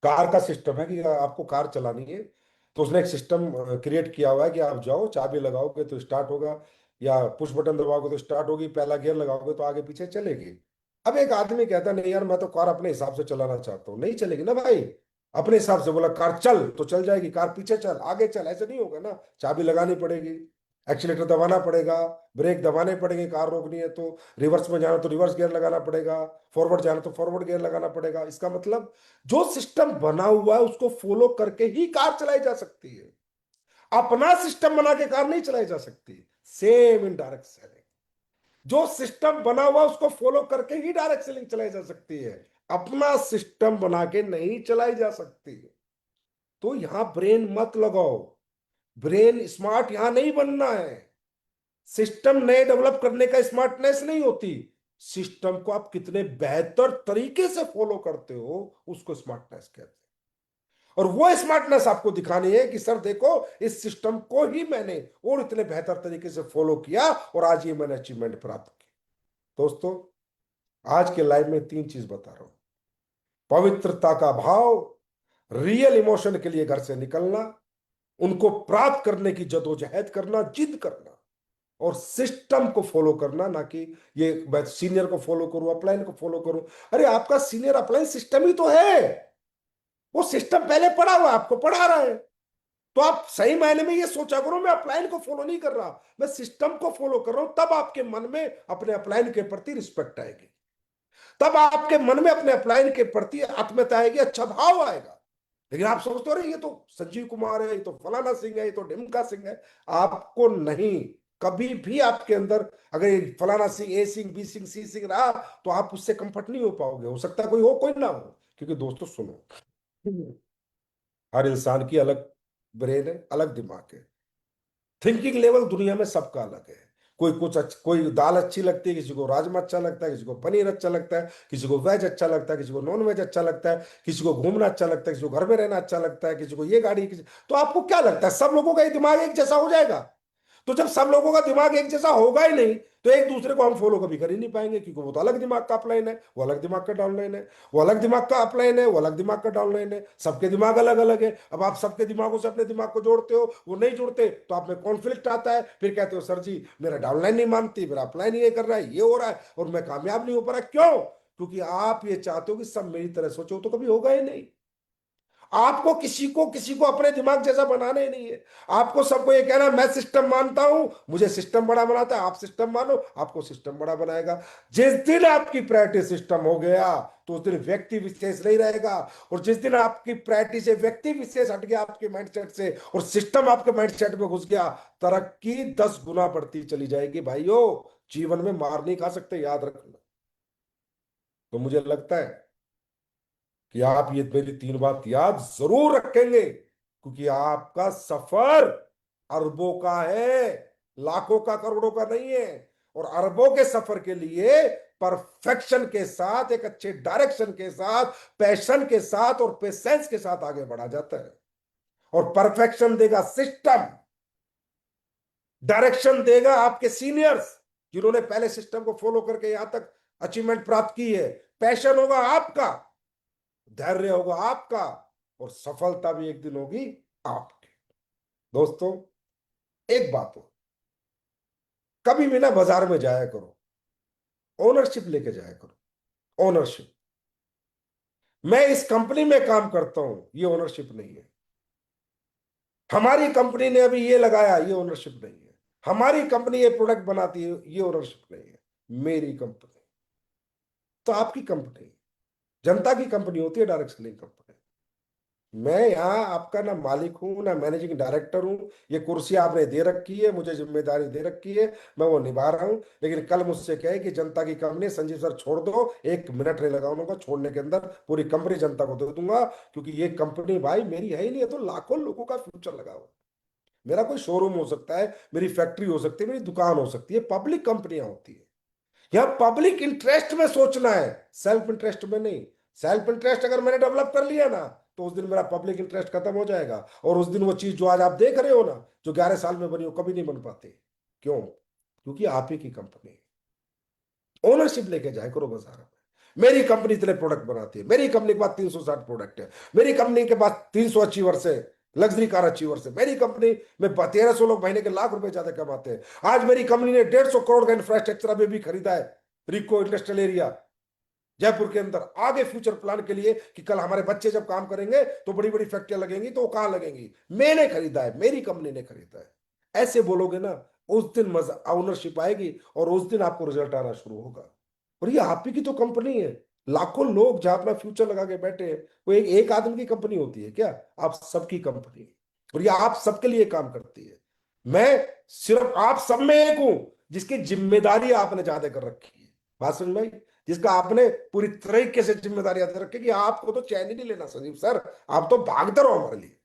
कार का सिस्टम है कि आपको कार चलानी है, तो उसने एक सिस्टम क्रिएट किया हुआ है कि आप जाओ, चाबी लगाओगे तो स्टार्ट होगा, या पुश बटन दबाओगे तो स्टार्ट होगी, पहला गियर लगाओगे तो आगे पीछे चलेगी। अब एक आदमी कहता नहीं यार, मैं तो कार अपने हिसाब से चलाना चाहता हूँ, नहीं चलेगी ना भाई। अपने हिसाब से बोला कार चल तो चल जाएगी, कार पीछे चल, आगे चल, ऐसे नहीं होगा ना, चाबी लगानी पड़ेगी। एक्सीलेटर दबाना पड़ेगा, ब्रेक दबाने पड़ेंगे कार रोकनी है तो, रिवर्स में जाना तो रिवर्स गियर लगाना पड़ेगा, फॉरवर्ड जाना तो फॉरवर्ड गियर लगाना पड़ेगा। इसका मतलब जो सिस्टम बना हुआ है उसको फॉलो करके ही कार चलाई जा सकती है। अपना सिस्टम बना के कार नहीं चलाई जा सकती। सेम इन डायरेक्ट सेलिंग, जो सिस्टम बना हुआ उसको फॉलो करके ही डायरेक्ट सेलिंग चलाई जा सकती है, अपना सिस्टम बना के नहीं चलाई जा सकती। तो यहां ब्रेन मत लगाओ, ब्रेन स्मार्ट यहां नहीं बनना है। सिस्टम नए डेवलप करने का स्मार्टनेस नहीं होती, सिस्टम को आप कितने बेहतर तरीके से फॉलो करते हो उसको स्मार्टनेस कहते हैं। और वो स्मार्टनेस आपको दिखानी है कि सर देखो, इस सिस्टम को ही मैंने और इतने बेहतर तरीके से फॉलो किया और आज ये मैंने अचीवमेंट प्राप्त की। दोस्तों, आज के लाइफ में तीन चीज बता रहा हूं: पवित्रता का भाव, रियल इमोशन के लिए घर से निकलना, उनको प्राप्त करने की जदोजहद करना, जिद करना, और सिस्टम को फॉलो करना, ना कि ये मैं सीनियर को फॉलो करूं, अपलाइन को फॉलो करूं। अरे आपका सीनियर अपलाइन सिस्टम ही तो है, वो सिस्टम पहले पढ़ा हुआ आपको पढ़ा रहा है। तो आप सही मायने में ये सोचा करो, मैं अपलाइन को फॉलो नहीं कर रहा, मैं सिस्टम को फॉलो कर रहा हूं। तब आपके मन में अपने अपलाइन के प्रति रिस्पेक्ट आएगी, तब आपके मन में अपने अपलाइन के प्रति आत्मीयता आएगी, अच्छा भाव आएगा। लेकिन आप सोचते हो रहे ये तो संजीव कुमार है, ये तो फलाना सिंह है, ये तो ढिमका सिंह है। आपको नहीं, कभी भी आपके अंदर अगर ये फलाना सिंह, ए सिंह, बी सिंह, सी सिंह रहा तो आप उससे कंफर्ट नहीं हो पाओगे। हो सकता है कोई हो, कोई ना हो। क्योंकि दोस्तों सुनो, हर इंसान की अलग ब्रेन है, अलग दिमाग है, थिंकिंग लेवल दुनिया में सबका अलग है। कोई दाल अच्छी लगती है, किसी को राजमा अच्छा लगता है, किसी को पनीर अच्छा लगता है, किसी को वेज अच्छा लगता है, किसी को नॉन वेज अच्छा लगता है, किसी को घूमना अच्छा लगता है, किसी को घर में रहना अच्छा लगता है, किसी को ये गाड़ी, तो आपको क्या लगता है सब लोगों का ही दिमाग एक जैसा हो जाएगा? तो जब सब लोगों का दिमाग एक जैसा होगा ही नहीं, तो एक दूसरे को हम फॉलो कभी कर ही नहीं पाएंगे, क्योंकि वो तो अलग दिमाग का अपलाइन है, वो अलग दिमाग का डाउनलाइन है, वो अलग दिमाग का अपलाइन है, वो अलग दिमाग का डाउनलाइन है। सबके दिमाग अलग अलग है। अब आप सबके दिमागों से अपने दिमाग को जोड़ते हो, वो नहीं जुड़ते, तो आप में कॉन्फ्लिक्ट आता है। फिर कहते हो सर जी मेरा डाउनलाइन नहीं मानती, मेरा अपलाइन ये कर रहा है, ये हो रहा है, और मैं कामयाब नहीं हो पा रहा। क्यों? क्योंकि आप ये चाहते हो कि सब मेरी तरह सोचो, तो कभी होगा ही नहीं। आपको किसी को अपने दिमाग जैसा बनाना ही नहीं है। आपको सबको ये कहना मैं सिस्टम मानता हूं, मुझे सिस्टम बड़ा बनाता है, आप सिस्टम मानो, आपको सिस्टम बड़ा बनाएगा। जिस दिन आपकी प्रायोरिटी सिस्टम हो गया, तो उस दिन व्यक्ति विशेष नहीं रहेगा। और जिस दिन आपकी प्रायोरिटी से व्यक्ति विशेष हट गया आपके माइंडसेट से, और सिस्टम आपके माइंडसेट में घुस गया, तरक्की 10 गुना बढ़ती चली जाएगी। भाइयों, जीवन में मार नहीं खा सकते, याद रखना। तो मुझे लगता है कि आप ये मेरी तीन बात याद जरूर रखेंगे, क्योंकि आपका सफर अरबों का है, लाखों का, करोड़ों का नहीं है। और अरबों के सफर के लिए परफेक्शन के साथ, एक अच्छे डायरेक्शन के साथ, पैशन के साथ और पेशेंस के साथ आगे बढ़ा जाता है। और परफेक्शन देगा सिस्टम, डायरेक्शन देगा आपके सीनियर्स, जिन्होंने पहले सिस्टम को फॉलो करके यहां तक अचीवमेंट प्राप्त की है। पैशन होगा आपका, धैर्य होगा आपका, और सफलता भी एक दिन होगी आपकी। दोस्तों, एक बात हो, कभी भी ना बाजार में जाया करो, ओनरशिप लेके जाया करो। ओनरशिप, मैं इस कंपनी में काम करता हूं, ये ओनरशिप नहीं है। हमारी कंपनी ने अभी ये लगाया, ये ओनरशिप नहीं है। हमारी कंपनी ये प्रोडक्ट बनाती है, ये ओनरशिप नहीं है। मेरी कंपनी तो आपकी कंपनी, जनता की कंपनी होती है डायरेक्ट सेलिंग कंपनी। मैं यहाँ आपका ना मालिक हूँ ना मैनेजिंग डायरेक्टर हूँ। ये कुर्सी आपने दे रखी है, मुझे जिम्मेदारी दे रखी है, मैं वो निभा रहा हूँ। लेकिन कल मुझसे कहे कि जनता की कंपनी संजीव सर छोड़ दो, 1 मिनट नहीं लगाऊंगा, छोड़ने के अंदर पूरी कंपनी जनता को दे दूंगा। क्योंकि ये कंपनी भाई मेरी है ही नहीं है, तो लाखों लोगों का फ्यूचर लगा हुआ है। मेरा कोई शोरूम हो सकता है, मेरी फैक्ट्री हो सकती है, मेरी दुकान हो सकती है, पब्लिक कंपनियां होती है। यह पब्लिक इंटरेस्ट में सोचना है, सेल्फ इंटरेस्ट में नहीं। सेल्फ इंटरेस्ट अगर मैंने डेवलप कर लिया ना, तो उस दिन मेरा पब्लिक इंटरेस्ट खत्म हो जाएगा, और उस दिन वो चीज जो आज आप देख रहे हो ना, जो 11 साल में बनी हो, कभी नहीं बन पाती। क्यों? क्योंकि आप ही की कंपनी है। ओनरशिप लेके जाए करो बाजार में। मेरी कंपनी इतने प्रोडक्ट बनाती है, मेरी कंपनी के पास 360 प्रोडक्ट है, मेरी कंपनी के पास 300 अचीवर्स है, लग्जरी कार अचीवर्स है। मेरी कंपनी में 1300 लोग महीने के लाख रुपए ज्यादा कमाते हैं। आज मेरी कंपनी ने 150 करोड़ का इंफ्रास्ट्रक्चर अभी भी खरीदा है, रिको इंडस्ट्रियल एरिया जयपुर के अंदर, आगे फ्यूचर प्लान के लिए कि कल हमारे बच्चे जब काम करेंगे तो बड़ी बड़ी फैक्ट्रियां लगेंगी, तो वो कहां लगेंगी? मैंने खरीदा है, मेरी कंपनी ने खरीदा है। ऐसे बोलोगे ना, उस दिन मजा ओनरशिप आएगी और उस दिन आपको रिजल्ट आना शुरू होगा। और ये आप ही की तो कंपनी है। लाखों लोग जहां अपना फ्यूचर लगा के बैठे हैं, वो एक आदमी की कंपनी होती है क्या? आप सबकी कंपनी है। और ये आप सबके लिए काम करती है। मैं सिर्फ आप सब में एक हूं जिसकी जिम्मेदारी आपने ज्यादा कर रखी है। बात समझ में आई? जिसका आपने पूरी तरीके से जिम्मेदारी अदा रखी कि आपको तो चैन ही नहीं लेना संजीव सर, आप तो भागते रहो हमारे लिए।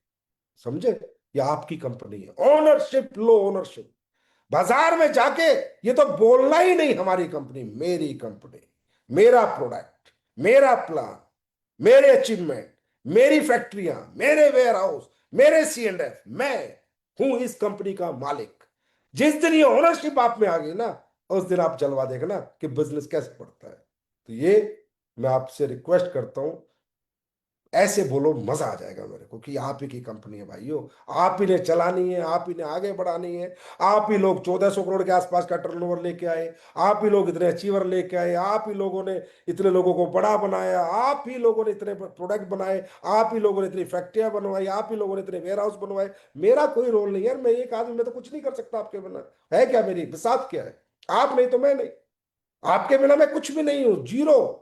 समझे? ये आपकी कंपनी है। ओनरशिप लो, ओनरशिप। बाजार में जाके ये तो बोलना ही नहीं हमारी कंपनी, मेरी कंपनी, मेरा प्रोडक्ट, मेरा प्लान, मेरे अचीवमेंट, मेरी फैक्ट्रियां, मेरे वेयर हाउस, मेरे सी एंड एफ, मैं हूं इस कंपनी का मालिक। जिस दिन ये ओनरशिप आप में आ गई ना, उस दिन आप जलवा देखना कि बिजनेस कैसे बढ़ता है। तो ये मैं आपसे रिक्वेस्ट करता हूं, ऐसे बोलो, मजा आ जाएगा मेरे को कि आप ही की कंपनी है भाइयों। आप ही ने चलानी है, आप ही ने आगे बढ़ानी है। आप ही लोग 1400 करोड़ के आसपास का टर्नओवर लेके आए, आप ही लोग इतने अचीवर लेके आए, आप ही लोगों ने इतने लोगों को बड़ा बनाया, आप ही लोगों ने इतने प्रोडक्ट बनाए, आप ही लोगों ने इतनी फैक्ट्रियां बनवाई, आप ही लोगों ने इतने वेयर हाउस बनवाए। मेरा कोई रोल नहीं है, मैं एक आदमी, मैं तो कुछ नहीं कर सकता आपके बिना। है क्या मेरी बिसात क्या है? आप नहीं तो मैं नहीं। आपके बिना मैं कुछ भी नहीं हूं, जीरो।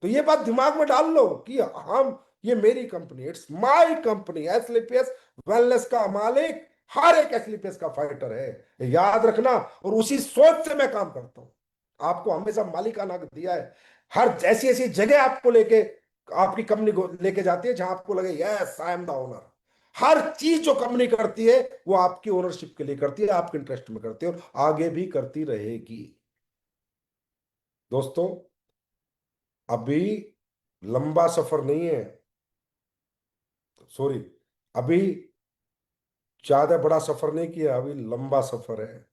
तो ये बात दिमाग में डाल लो कि हम, ये मेरी company, it's my company. Asclepius wellness का मालिक हर एक एस्क्लेपियस का फाइटर है, याद रखना। और उसी सोच से मैं काम करता हूं। आपको हमेशा मालिकाना दिया है। हर ऐसी ऐसी जगह आपको लेके, आपकी कंपनी को लेके जाती है जहां आपको लगे yes I am the owner. हर चीज जो कंपनी करती है वो आपकी ओनरशिप के लिए करती है, आपके इंटरेस्ट में करती है, और आगे भी करती रहेगी। दोस्तों, अभी लंबा सफर नहीं है, सॉरी, अभी ज्यादा बड़ा सफर नहीं किया, अभी लंबा सफर है।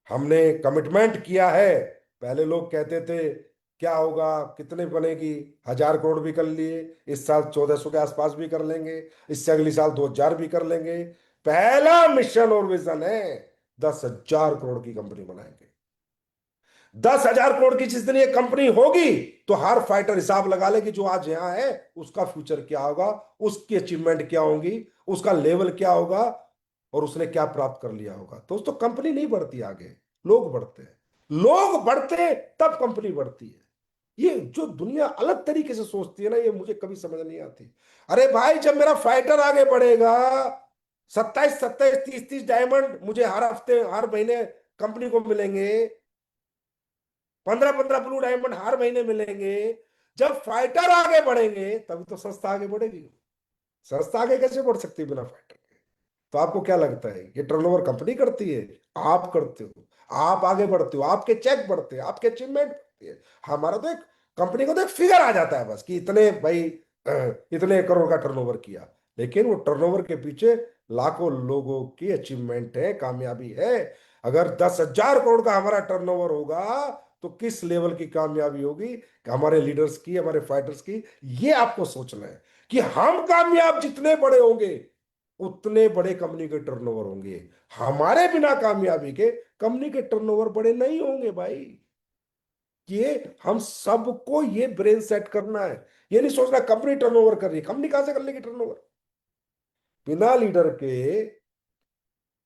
हमने कमिटमेंट किया है। पहले लोग कहते थे क्या होगा, कितने बनेगी, 1000 करोड़ भी कर लिए, इस साल 1400 के आसपास भी कर लेंगे, इससे अगली साल 2000 भी कर लेंगे। पहला मिशन और विजन है 10,000 करोड़ की कंपनी बनाएंगे। 10,000 करोड़ की जिस दिन ये कंपनी होगी, तो हर फाइटर हिसाब लगा ले कि जो आज यहां है उसका फ्यूचर क्या होगा, उसकी अचीवमेंट क्या होगी, उसका लेवल क्या होगा, और उसने क्या प्राप्त कर लिया होगा। दोस्तों, कंपनी नहीं बढ़ती आगे, लोग बढ़ते हैं। लोग बढ़ते हैं तब कंपनी बढ़ती है। ये जो दुनिया अलग तरीके से सोचती है ना, ये मुझे कभी समझ नहीं आती। अरे भाई, जब मेरा फाइटर आगे बढ़ेगा, 27-27, 30-30 डायमंड मुझे हर हफ्ते, हर महीने कंपनी को मिलेंगे, 15-15 ब्लू डायमंड हर महीने मिलेंगे। जब फाइटर आगे बढ़ेंगे तभी तो संस्था आगे बढ़ेगी। संस्था आगे कैसे बढ़ सकती है बिना फाइटर के? तो आपको क्या लगता है ये टर्नओवर कंपनी करती है? आप करते हो, आप आगे बढ़ते हो, आपके चेक बढ़ते हैं, आपके अचीवमेंट बढ़ते हैं। हमारा तो एक, कंपनी को तो एक फिगर आ जाता है बस कि इतने भाई, इतने करोड़ का टर्नओवर किया। लेकिन वो टर्नओवर के पीछे लाखों लोगों की अचीवमेंट है, कामयाबी है। अगर 10,000 करोड़ का हमारा टर्नओवर होगा, तो किस लेवल की कामयाबी होगी हमारे लीडर्स की, हमारे फाइटर्स की। ये आपको सोचना है कि हम कामयाब जितने बड़े होंगे, उतने बड़े कंपनी के टर्नओवर होंगे। हमारे बिना कामयाबी के कंपनी के टर्नओवर बड़े नहीं होंगे भाई। ये हम सबको ये ब्रेन सेट करना है। ये नहीं सोचना कंपनी टर्नओवर कर रही है, कंपनी कहां से कर लेगी टर्नओवर? बिना लीडर के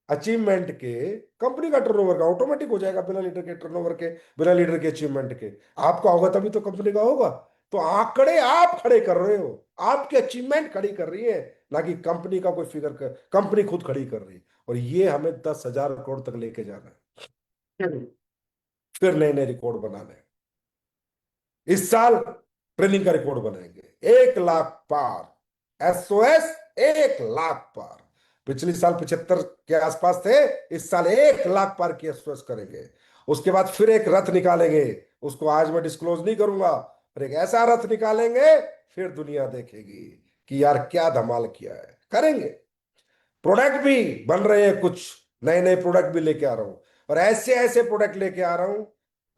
अचीवमेंट के कंपनी का टर्नओवर का ऑटोमेटिक हो जाएगा, बिना लीडर के टर्नओवर के, बिना लीडर के अचीवमेंट के। आपका होगा तभी तो कंपनी का होगा। तो आंकड़े आप खड़े कर रहे हो, आपके अचीवमेंट खड़ी कर रही है, ना कि कंपनी का कोई फिगर कर, कंपनी खुद खड़ी कर रही है। और ये हमें 10,000 करोड़ तक लेके जाना है, फिर नए नए रिकॉर्ड बनाने हैं। इस साल ट्रेनिंग का रिकॉर्ड बनाएंगे 1 लाख पार, एसओएस 1 लाख पार। पिछले साल 75 के आसपास थे, इस साल 1 लाख पार की एसओएस करेंगे। उसके बाद फिर एक रथ निकालेंगे, उसको आज मैं डिस्क्लोज नहीं करूंगा, पर एक ऐसा रथ निकालेंगे, फिर दुनिया देखेगी कि यार क्या धमाल किया है। करेंगे। प्रोडक्ट भी बन रहे हैं, कुछ नए नए प्रोडक्ट भी लेके आ रहा हूं, और ऐसे ऐसे प्रोडक्ट लेके आ रहा हूं,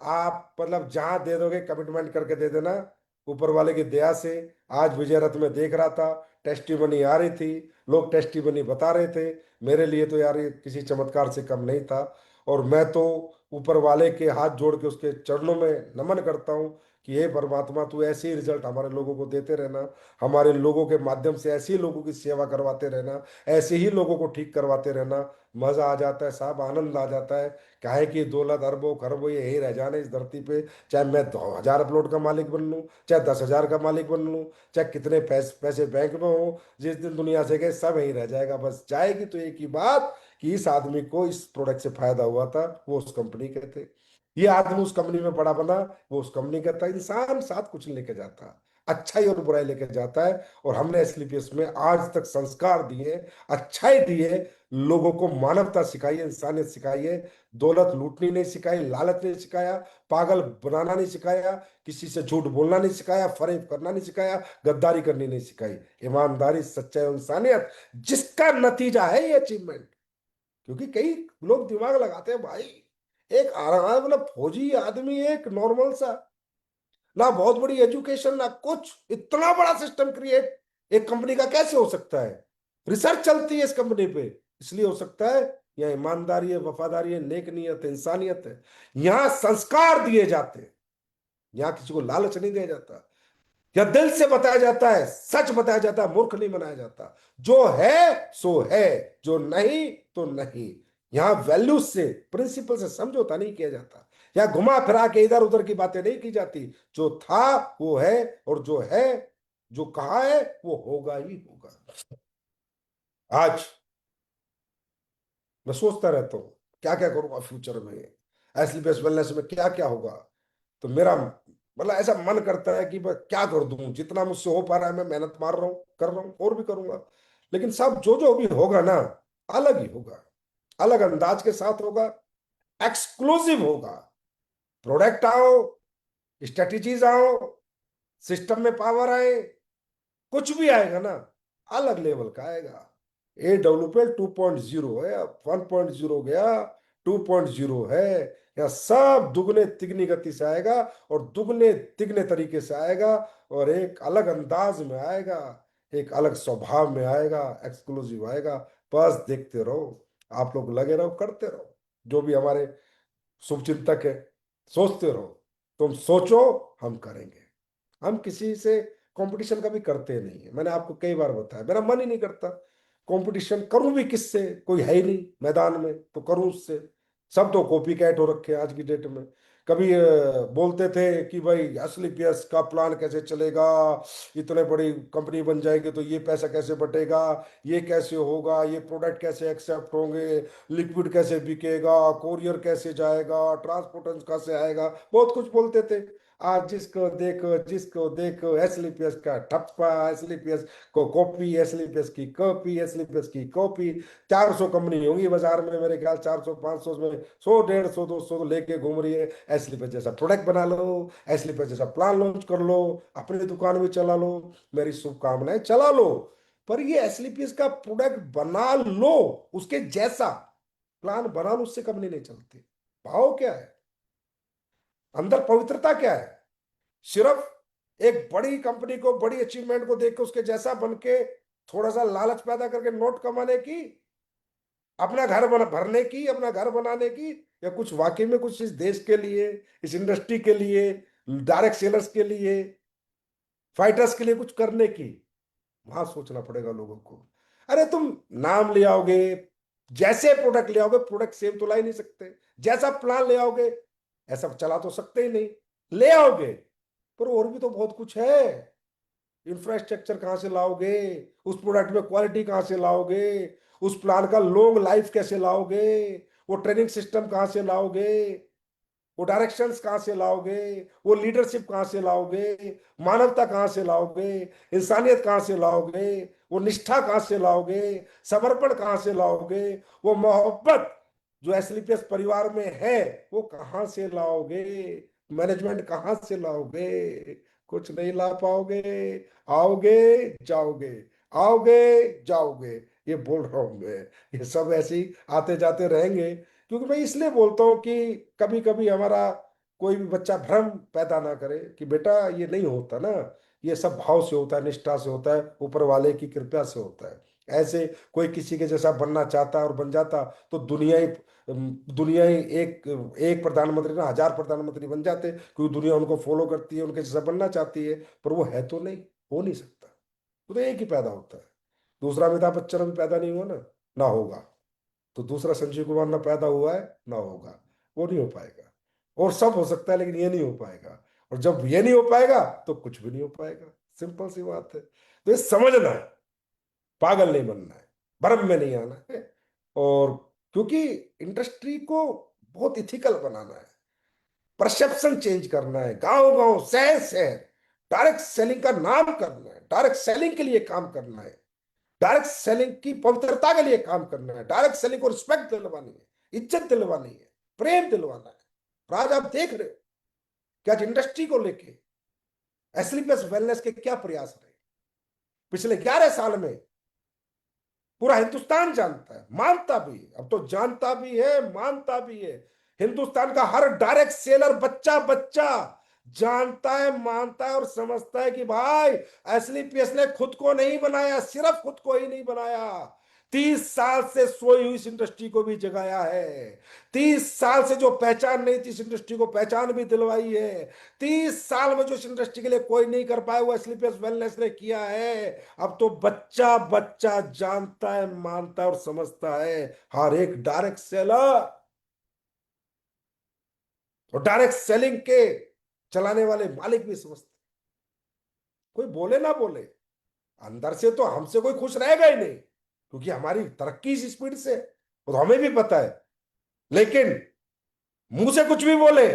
आप मतलब जहां दे दोगे कमिटमेंट करके दे देना, ऊपर वाले की दया से। आज विजय रथ में देख रहा था, टेस्टिमनी आ रही थी, लोग टेस्टिमनी बता रहे थे। मेरे लिए तो यार ये किसी चमत्कार से कम नहीं था। और मैं तो ऊपर वाले के हाथ जोड़ के उसके चरणों में नमन करता हूँ कि हे परमात्मा, तू ऐसे ही रिजल्ट हमारे लोगों को देते रहना, हमारे लोगों के माध्यम से ऐसे ही लोगों की सेवा करवाते रहना, ऐसे ही लोगों को ठीक करवाते रहना। मजा आ जाता है साहब, आनंद आ जाता है। काहे कि दौलत अरबों खरबों ये यही रह जाने इस धरती पे। चाहे मैं 1000 प्लॉट का मालिक बन लूं, चाहे 10,000 का मालिक बन लूं, चाहे कितने पैसे बैंक में हो, जिस दिन दुनिया से गए सब यही रह जाएगा। बस जाएगी तो एक ही बात कि इस आदमी को इस प्रोडक्ट से फायदा हुआ था, वो उस कंपनी के थे। ये आदमी उस कंपनी में बड़ा बना, वो उस कंपनी का था। इंसान साथ कुछ नहीं लेके जाता, अच्छाई और बुराई लेके जाता है। और हमने एसलीपीएस में आज तक संस्कार दिए, अच्छाई दी है, लोगों को मानवता सिखाई है, इंसानियत सिखाई है। दौलत लूटनी नहीं सिखाई, लालच नहीं सिखाया, पागल बनाना नहीं सिखाया, किसी से झूठ बोलना नहीं सिखाया, फरेब करना नहीं सिखाया, गद्दारी करनी नहीं सिखाई। ईमानदारी, सच्चाई और इंसानियत, जिसका नतीजा है ये अचीवमेंट। क्योंकि कई लोग दिमाग लगाते हैं भाई, एक आराम मतलब फौजी आदमी, एक नॉर्मल सा, ना बहुत बड़ी एजुकेशन ना कुछ, इतना बड़ा सिस्टम क्रिएट एक कंपनी का कैसे हो सकता है? रिसर्च चलती है इस कंपनी पे, इसलिए हो सकता है। यहाँ ईमानदारी है, वफादारी है, नेक नियत है, इंसानियत है। यहाँ संस्कार दिए जाते हैं, यहाँ किसी को लालच नहीं दिया जाता, या दिल से बताया जाता है, सच बताया जाता है, मूर्ख नहीं बनाया जाता। जो है सो है, जो नहीं तो नहीं। यहां वैल्यूज से, प्रिंसिपल से समझौता नहीं किया जाता। यहां घुमा फिरा के इधर उधर की बातें नहीं की जाती। जो था वो है, और जो है, जो कहा है वो होगा ही होगा। आज मैं सोचता रहता हूँ क्या क्या करूंगा फ्यूचर में, एसलीपीएस वेलनेस में क्या क्या होगा। तो मेरा मतलब ऐसा मन करता है कि मैं क्या कर दूं, जितना मुझसे हो पा रहा है मैं मेहनत मार रहा हूँ, कर रहा हूँ, और भी करूंगा। लेकिन सब जो जो भी होगा ना, अलग ही होगा, अलग अंदाज के साथ होगा, एक्सक्लूसिव होगा। प्रोडक्ट आओ, स्ट्रेटजीज आओ, सिस्टम में पावर आए, कुछ भी आएगा ना, अलग लेवल का आएगा। ए डेवलपमेंट 2.0 है, 1.0 गया, 2.0 है। यहाँ सब दुगने तिगनी गति से आएगा, और दुगने तिगने तरीके से आएगा, और एक अलग अंदाज में आएगा, एक अलग स्वभाव में आएगा, एक्सक्लूसिव आएगा। बस देखते रहो, आप लोग लगे रहो, करते रहो, जो भी हमारे शुभचिंतक है, सोचते रहो। तुम सोचो, हम करेंगे। हम किसी से कंपटीशन कभी करते नहीं है, मैंने आपको कई बार बताया, मेरा मन ही नहीं करता। कंपटीशन करूं भी किससे, कोई है ही नहीं मैदान में, तो करूं उससे? सब तो कॉपी कैट हो रखे हैं आज की डेट में। कभी बोलते थे कि भाई असली पीएस का प्लान कैसे चलेगा, इतने बड़ी कंपनी बन जाएगी तो ये पैसा कैसे बटेगा, ये कैसे होगा, ये प्रोडक्ट कैसे एक्सेप्ट होंगे, लिक्विड कैसे बिकेगा, कोरियर कैसे जाएगा, ट्रांसपोर्टेशन कैसे आएगा, बहुत कुछ बोलते थे। आज जिसको देखो एसलीपीएस का ठप्पा, एसलीपीएस को कॉपी, एसलीपीएस की कॉपी, एसलीपीएस की कॉपी। 400 कंपनी होंगी बाजार में मेरे ख्याल, 400 500 में 100 150 200 लेके घूम रही है। एसलीपीएस जैसा प्रोडक्ट बना लो, एसलीपीएस जैसा प्लान लॉन्च कर लो, अपनी दुकान में चला लो, मेरी शुभकामनाएं, चला लो। पर ये एसलीपीएस का प्रोडक्ट बना लो, उसके जैसा प्लान बना लो, उससे कंपनी नहीं चलती। भाव क्या है, अंदर पवित्रता क्या है? सिर्फ एक बड़ी कंपनी को, बड़ी अचीवमेंट को देख के उसके जैसा बन के, थोड़ा सा लालच पैदा करके नोट कमाने की, अपना भरने की, अपना घर बनाने की, या कुछ वाकई में कुछ इस देश के लिए, इस इंडस्ट्री के लिए, डायरेक्ट सेलर्स के लिए, फाइटर्स के लिए कुछ करने की, वहां सोचना पड़ेगा लोगों को। अरे तुम नाम ले आओगे, जैसे प्रोडक्ट ले आओगे, प्रोडक्ट सेम तो ला ही नहीं सकते। जैसा प्लान ले आओगे, ऐसा चला तो सकते ही नहीं। ले आओगे, पर और भी तो बहुत कुछ है। इंफ्रास्ट्रक्चर कहाँ से लाओगे, उस प्रोडक्ट में क्वालिटी कहाँ से लाओगे, उस प्लान का लॉन्ग लाइफ कैसे लाओगे, वो ट्रेनिंग सिस्टम कहाँ से लाओगे, वो डायरेक्शंस कहाँ से लाओगे, वो लीडरशिप कहाँ से लाओगे, मानवता कहाँ से लाओगे, इंसानियत कहाँ से लाओगे, वो निष्ठा कहाँ से लाओगे, समर्पण कहाँ से लाओगे, वो मोहब्बत जो एसलीपीएस परिवार में है वो कहाँ से लाओगे, मैनेजमेंट कहाँ से लाओगे? कुछ नहीं ला पाओगे। आओगे जाओगे, आओगे जाओगे, ये बोल रहा हूं मैं। ये सब ऐसे ही आते जाते रहेंगे। क्योंकि मैं इसलिए बोलता हूँ कि कभी कभी हमारा कोई भी बच्चा भ्रम पैदा ना करे कि बेटा ये नहीं होता ना, ये सब भाव से होता है, निष्ठा से होता है, ऊपर वाले की कृपा से होता है। ऐसे कोई किसी के जैसा बनना चाहता और बन जाता तो दुनिया ही एक एक प्रधानमंत्री ना 1000 प्रधानमंत्री बन जाते, क्योंकि दुनिया उनको फॉलो करती है, उनके जैसा बनना चाहती है। पर वो है तो नहीं, हो नहीं सकता। वो तो एक ही पैदा होता है। दूसरा अमिताभ बच्चन अभी पैदा नहीं हुआ ना, ना होगा। तो दूसरा संजीव कुमार ना पैदा हुआ है ना होगा। वो नहीं हो पाएगा। और सब हो सकता है लेकिन ये नहीं हो पाएगा। और जब ये नहीं हो पाएगा तो कुछ भी नहीं हो पाएगा। सिंपल सी बात है। तो ये समझना है, पागल नहीं बनना है, भ्रम में नहीं आना है। और क्योंकि इंडस्ट्री को बहुत इथिकल बनाना है, परसेप्शन चेंज करना है, गांव गांव शहर शहर डायरेक्ट सेलिंग का नाम करना है, डायरेक्ट सेलिंग के लिए काम करना है, डायरेक्ट सेलिंग की पवित्रता के लिए काम करना है, डायरेक्ट सेलिंग को रिस्पेक्ट दिलवानी है, इज्जत दिलवानी है, प्रेम दिलवाना है। और आज आप देख रहे हो कि आज इंडस्ट्री को लेके एस्लीपियस वेलनेस के क्या प्रयास रहे पिछले 11 साल में। पूरा हिंदुस्तान जानता है, मानता भी है, अब तो जानता भी है, मानता भी है। हिंदुस्तान का हर डायरेक्ट सेलर बच्चा बच्चा जानता है, मानता है और समझता है कि भाई एसलीपीएस ने खुद को नहीं बनाया, सिर्फ खुद को ही नहीं बनाया, 30 साल से सोई हुई इस इंडस्ट्री को भी जगाया है। 30 साल से जो पहचान नहीं थी इस इंडस्ट्री को पहचान भी दिलवाई है। 30 साल में जो इस इंडस्ट्री के लिए कोई नहीं कर पाया वो स्लीपर्स वेलनेस ने किया है। अब तो बच्चा बच्चा जानता है, मानता है और समझता है। हर एक डायरेक्ट सेलर और डायरेक्ट सेलिंग के चलाने वाले मालिक भी समझते। कोई बोले ना बोले, अंदर से तो हमसे कोई खुश रहेगा ही नहीं, क्योंकि हमारी तरक्की इस स्पीड से वो तो हमें भी पता है। लेकिन मुंह से कुछ भी बोले,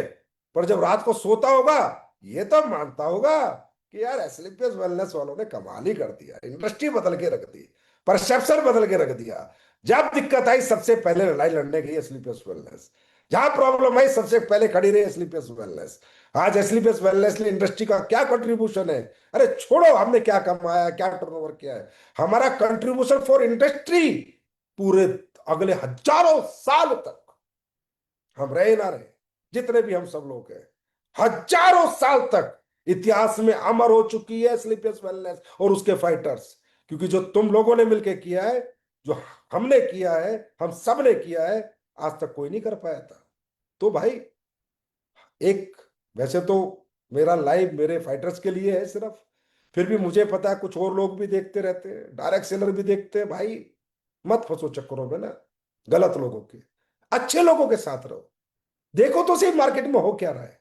पर जब रात को सोता होगा ये तो मानता होगा कि यार एस्लीपियस वेलनेस वालों ने कमाल ही कर दिया, इंडस्ट्री बदल के रख दी, परसेप्शन बदल के रख दिया। जब दिक्कत आई सबसे पहले लड़ाई लड़ने गई एस्लीपियस वेलनेस, जहां प्रॉब्लम आई सबसे पहले खड़ी रही एस्लीपियस वेलनेस। आज एस्लीपियस वेलनेस ने इंडस्ट्री का क्या कंट्रीब्यूशन है? अरे छोड़ो हमने क्या कमाया, क्या टर्नओवर किया है, हमारा कंट्रीब्यूशन फॉर इंडस्ट्री पूरे अगले हजारों साल तक, हम रहे ना रहे, जितने भी हम सब लोग हैं, हजारों साल तक इतिहास में अमर हो चुकी है स्लीपियस वेलनेस और उसके फाइटर्स। क्योंकि जो तुम लोगों ने मिलकर किया है, जो हमने किया है, हम सब ने किया है, आज तक कोई नहीं कर पाया था। तो भाई एक, वैसे तो मेरा लाइव मेरे फाइटर्स के लिए है सिर्फ, फिर भी मुझे पता है कुछ और लोग भी देखते रहते हैं, डायरेक्ट सेलर भी देखते हैं। भाई मत फंसो चक्करों में ना, गलत लोगों के, अच्छे लोगों के साथ रहो। देखो तो सही मार्केट में हो क्या रहा है,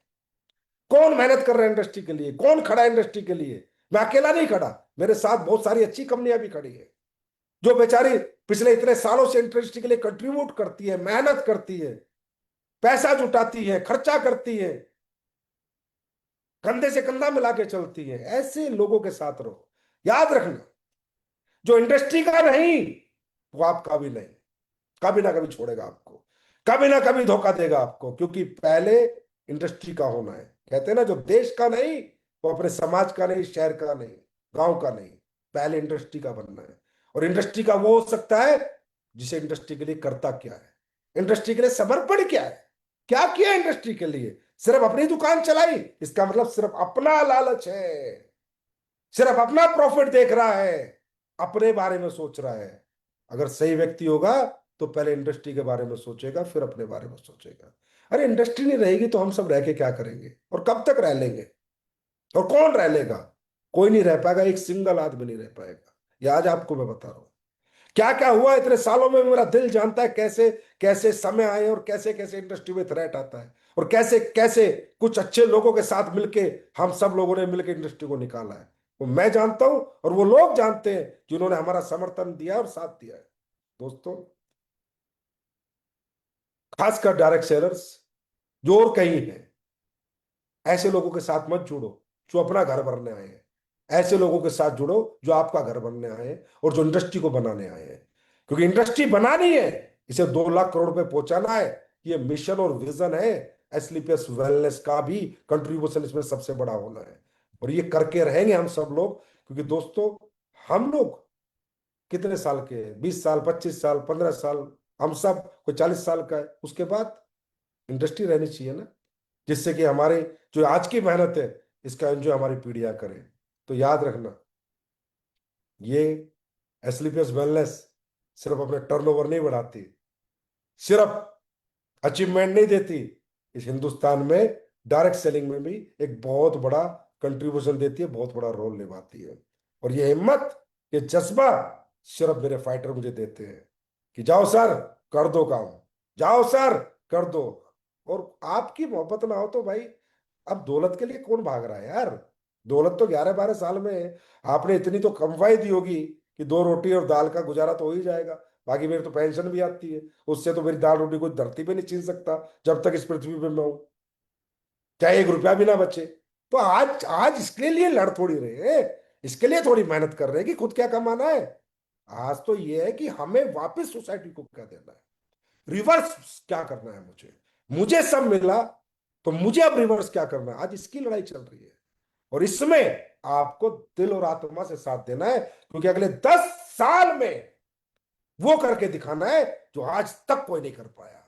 कौन मेहनत कर रहा है इंडस्ट्री के लिए, कौन खड़ा है इंडस्ट्री के लिए। मैं अकेला नहीं खड़ा, मेरे साथ बहुत सारी अच्छी कंपनियां भी खड़ी है, जो बेचारी पिछले इतने सालों से इंडस्ट्री के लिए कंट्रीब्यूट करती है, मेहनत करती है, पैसा जुटाती है, खर्चा करती है, कंधे से कंधा मिला के चलती है। ऐसे लोगों के साथ रहो। याद रखना, जो इंडस्ट्री का नहीं वो आपका भी नहीं, कभी ना कभी छोड़ेगा आपको, कभी ना कभी धोखा देगा आपको। क्योंकि पहले इंडस्ट्री का होना है। कहते हैं ना, जो देश का नहीं वो अपने समाज का नहीं, शहर का नहीं, गांव का नहीं, पहले इंडस्ट्री का बनना है। और इंडस्ट्री का वो हो सकता है जिसे इंडस्ट्री के लिए करता क्या है, इंडस्ट्री के लिए समर्पण क्या है, क्या किया इंडस्ट्री के लिए। सिर्फ अपनी दुकान चलाई इसका मतलब सिर्फ अपना लालच है, सिर्फ अपना प्रॉफिट देख रहा है, अपने बारे में सोच रहा है। अगर सही व्यक्ति होगा तो पहले इंडस्ट्री के बारे में सोचेगा, फिर अपने बारे में सोचेगा। अरे इंडस्ट्री नहीं रहेगी तो हम सब रह के क्या करेंगे, और कब तक रह लेंगे, और कौन रह लेगा? कोई नहीं रह पाएगा, एक सिंगल आदमी नहीं रह पाएगा। ये आज आपको मैं बता रहा हूं क्या क्या हुआ इतने सालों में। मेरा दिल जानता है कैसे कैसे समय आए और कैसे कैसे इंडस्ट्री में थ्रेट आता है, और कैसे कैसे कुछ अच्छे लोगों के साथ मिलके हम सब लोगों ने मिलकर इंडस्ट्री को निकाला है। वो मैं जानता हूं और वो लोग जानते हैं जिन्होंने हमारा समर्थन दिया और साथ दिया है। दोस्तों, खासकर डायरेक्ट सेलर्स जो और कहीं है, ऐसे लोगों के साथ मत जुड़ो जो अपना घर भरने आए हैं। ऐसे लोगों के साथ जुड़ो जो आपका घर बनने आए हैं और जो इंडस्ट्री को बनाने आए हैं। क्योंकि इंडस्ट्री बनानी है, इसे 2 लाख करोड़ पे पहुंचाना है, ये मिशन और विजन है। एस्लीपियस वेलनेस का भी कंट्रीब्यूशन इसमें सबसे बड़ा होना है, और ये करके रहेंगे हम सब लोग। क्योंकि दोस्तों, हम लोग कितने साल के हैं, 20 साल, 25 साल, 15 साल, हम सब कोई 40 साल का है, उसके बाद इंडस्ट्री रहनी चाहिए ना, जिससे कि हमारे जो आज की मेहनत है इसका एंजॉय हमारी पीढ़ियां करें। तो याद रखना, ये एसलीपीएस वेलनेस सिर्फ अपने टर्नओवर नहीं बढ़ाती, सिर्फ अचीवमेंट नहीं देती, इस हिंदुस्तान में डायरेक्ट सेलिंग में भी एक बहुत बड़ा कंट्रीब्यूशन देती है, बहुत बड़ा रोल निभाती है। और ये हिम्मत, ये जज्बा सिर्फ मेरे फाइटर मुझे देते हैं कि जाओ सर, कर दो काम, जाओ सर, कर दो। और आपकी मोहब्बत ना हो तो भाई, अब दौलत के लिए कौन भाग रहा है यार? दौलत तो 11-12 साल में है। आपने इतनी तो कमवाई दी होगी कि 2 रोटी और दाल का गुजारा तो हो ही जाएगा। बाकी मेरी तो पेंशन भी आती है, उससे तो मेरी दाल रोटी कोई धरती पे नहीं छीन सकता जब तक इस पृथ्वी पे मैं हूं, चाहे 1 रुपया भी ना बचे। तो आज आज इसके लिए लड़ थोड़ी रहे हैं, इसके लिए थोड़ी मेहनत कर रहे हैं कि खुद क्या कमाना है। आज तो ये है कि हमें वापस सोसाइटी को क्या देना है, रिवर्स क्या करना है। मुझे मुझे सब मिला, तो मुझे अब रिवर्स क्या करना है, आज इसकी लड़ाई चल रही है। और इसमें आपको दिल और आत्मा से साथ देना है, क्योंकि अगले 10 साल में वो करके दिखाना है जो आज तक कोई नहीं कर पाया।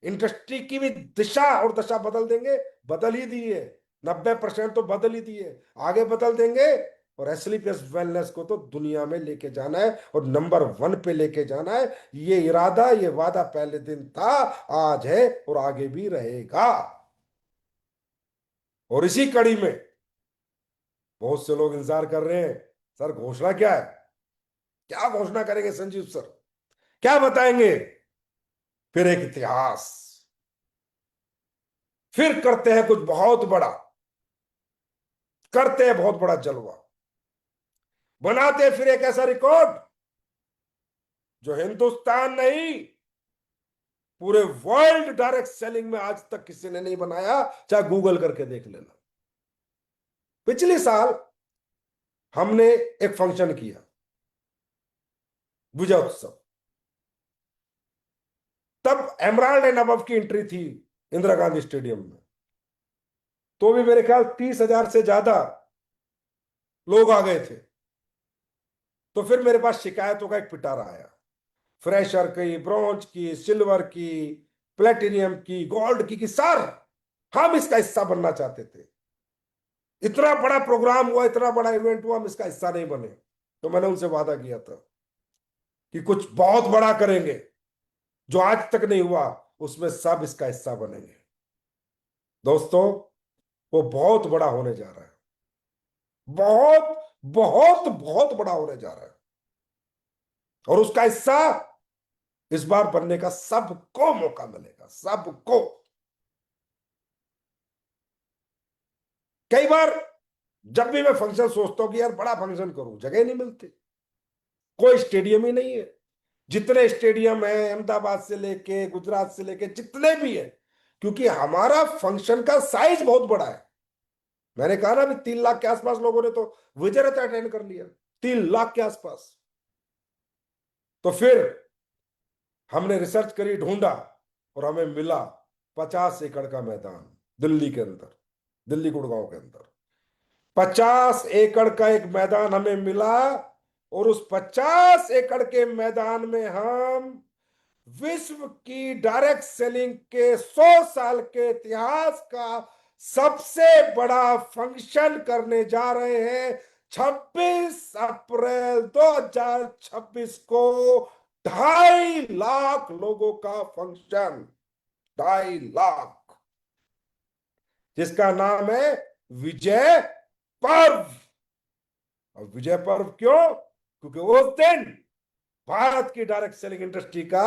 इंडस्ट्री की भी दिशा और दशा बदल देंगे, बदल ही दी है, 90% तो बदल ही दी है, आगे बदल देंगे। और एसलीपीएस वेलनेस को तो दुनिया में लेके जाना है और नंबर 1 पे लेके जाना है। ये इरादा, ये वादा पहले दिन था, आज है और आगे भी रहेगा। और इसी कड़ी में बहुत से लोग इंतजार कर रहे हैं, सर घोषणा क्या है, क्या घोषणा करेंगे संजीव सर, क्या बताएंगे? फिर एक इतिहास, फिर करते हैं कुछ बहुत बड़ा, करते हैं बहुत बड़ा जलवा, बनाते हैं फिर एक ऐसा रिकॉर्ड जो हिंदुस्तान नहीं, पूरे वर्ल्ड डायरेक्ट सेलिंग में आज तक किसी ने नहीं बनाया, चाहे गूगल करके देख लेना। पिछले साल हमने एक फंक्शन किया, विजय उत्सव, तब एमराल्ड एंड अबव की एंट्री थी इंदिरा गांधी स्टेडियम में, तो भी मेरे ख्याल 30,000 से ज्यादा लोग आ गए थे। तो फिर मेरे पास शिकायतों का एक पिटारा आया, फ्रेशर की, ब्रॉन्ज की, सिल्वर की, प्लेटिनियम की, गोल्ड की, सर हम इसका हिस्सा बनना चाहते थे, इतना बड़ा प्रोग्राम हुआ, इतना बड़ा इवेंट हुआ, हम इसका हिस्सा नहीं बने। तो मैंने उनसे वादा किया था कि कुछ बहुत बड़ा करेंगे, जो आज तक नहीं हुआ, उसमें सब इसका हिस्सा बनेंगे। दोस्तों, वो बहुत बड़ा होने जा रहा है, बहुत बहुत बहुत बड़ा होने जा रहा है। और उसका हिस्सा इस बार बनने का सबको मौका मिलेगा, सबको। कई बार जब भी मैं फंक्शन सोचता हूं कि यार बड़ा फंक्शन करूं, जगह नहीं मिलती, कोई स्टेडियम ही नहीं है। जितने स्टेडियम है, अहमदाबाद से लेके गुजरात से लेके जितने भी है, क्योंकि हमारा फंक्शन का साइज बहुत बड़ा है। मैंने कहा ना, अभी 3 लाख के आसपास लोगों ने तो विजय रथ अटेंड कर लिया, 3 लाख के आसपास। तो फिर हमने रिसर्च करी, ढूंढा, और हमें मिला 50 एकड़ का मैदान दिल्ली के अंदर, दिल्ली गुड़गांव के अंदर 50 एकड़ का एक मैदान हमें मिला। और उस 50 एकड़ के मैदान में हम विश्व की डायरेक्ट सेलिंग के 100 साल के इतिहास का सबसे बड़ा फंक्शन करने जा रहे हैं। 26 अप्रैल 2026 को 2.5 लाख लोगों का फंक्शन, 2.5 लाख, जिसका नाम है विजय पर्व। और विजय पर्व क्यों? क्योंकि उस दिन भारत की डायरेक्ट सेलिंग इंडस्ट्री का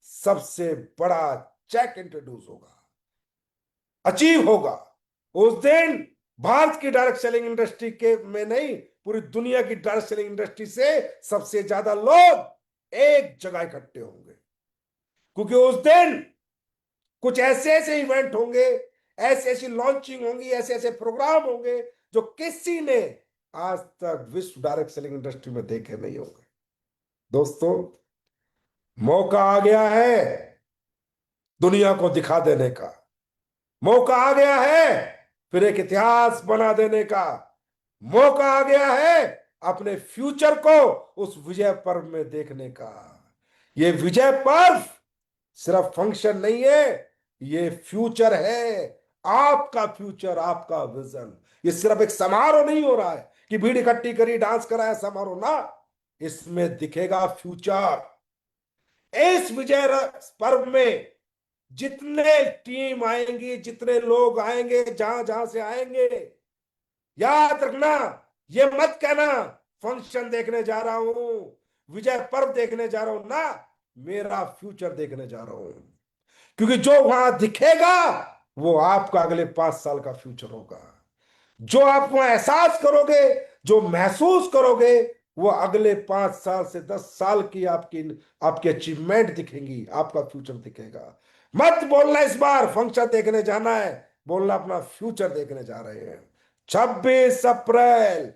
सबसे बड़ा चेक इंट्रोड्यूस होगा, अचीव होगा। उस दिन भारत की डायरेक्ट सेलिंग इंडस्ट्री के में नहीं, पूरी दुनिया की डायरेक्ट सेलिंग इंडस्ट्री से सबसे ज्यादा लोग एक जगह इकट्ठे होंगे, क्योंकि उस दिन कुछ ऐसे ऐसे इवेंट होंगे, ऐसी ऐसी लॉन्चिंग होंगी, ऐसे ऐसे प्रोग्राम होंगे जो किसी ने आज तक विश्व डायरेक्ट सेलिंग इंडस्ट्री में देखे नहीं होंगे। दोस्तों, मौका आ गया है दुनिया को दिखा देने का, मौका आ गया है फिर एक इतिहास बना देने का, मौका आ गया है अपने फ्यूचर को उस विजय पर्व में देखने का। ये विजय पर्व सिर्फ फंक्शन नहीं है, ये फ्यूचर है, आपका फ्यूचर, आपका विजन। ये सिर्फ एक समारोह नहीं हो रहा है कि भीड़ इकट्ठी करी, डांस कराया, समारोह ना। इसमें दिखेगा फ्यूचर। इस पर्व में जितने टीम आएंगी, जितने लोग आएंगे, जहां जहां से आएंगे, याद रखना, ये मत कहना फंक्शन देखने जा रहा हूं, विजय पर्व देखने जा रहा हूं ना, मेरा फ्यूचर देखने जा रहा हूं। क्योंकि जो वहां दिखेगा वो आपका अगले 5 साल का फ्यूचर होगा। जो आप वहां एहसास करोगे, जो महसूस करोगे, वो अगले 5 साल से 10 साल की आपकी आपकी अचीवमेंट दिखेंगी, आपका फ्यूचर दिखेगा। मत बोलना इस बार फंक्शन देखने जाना है, बोलना अपना फ्यूचर देखने जा रहे हैं। 26 अप्रैल,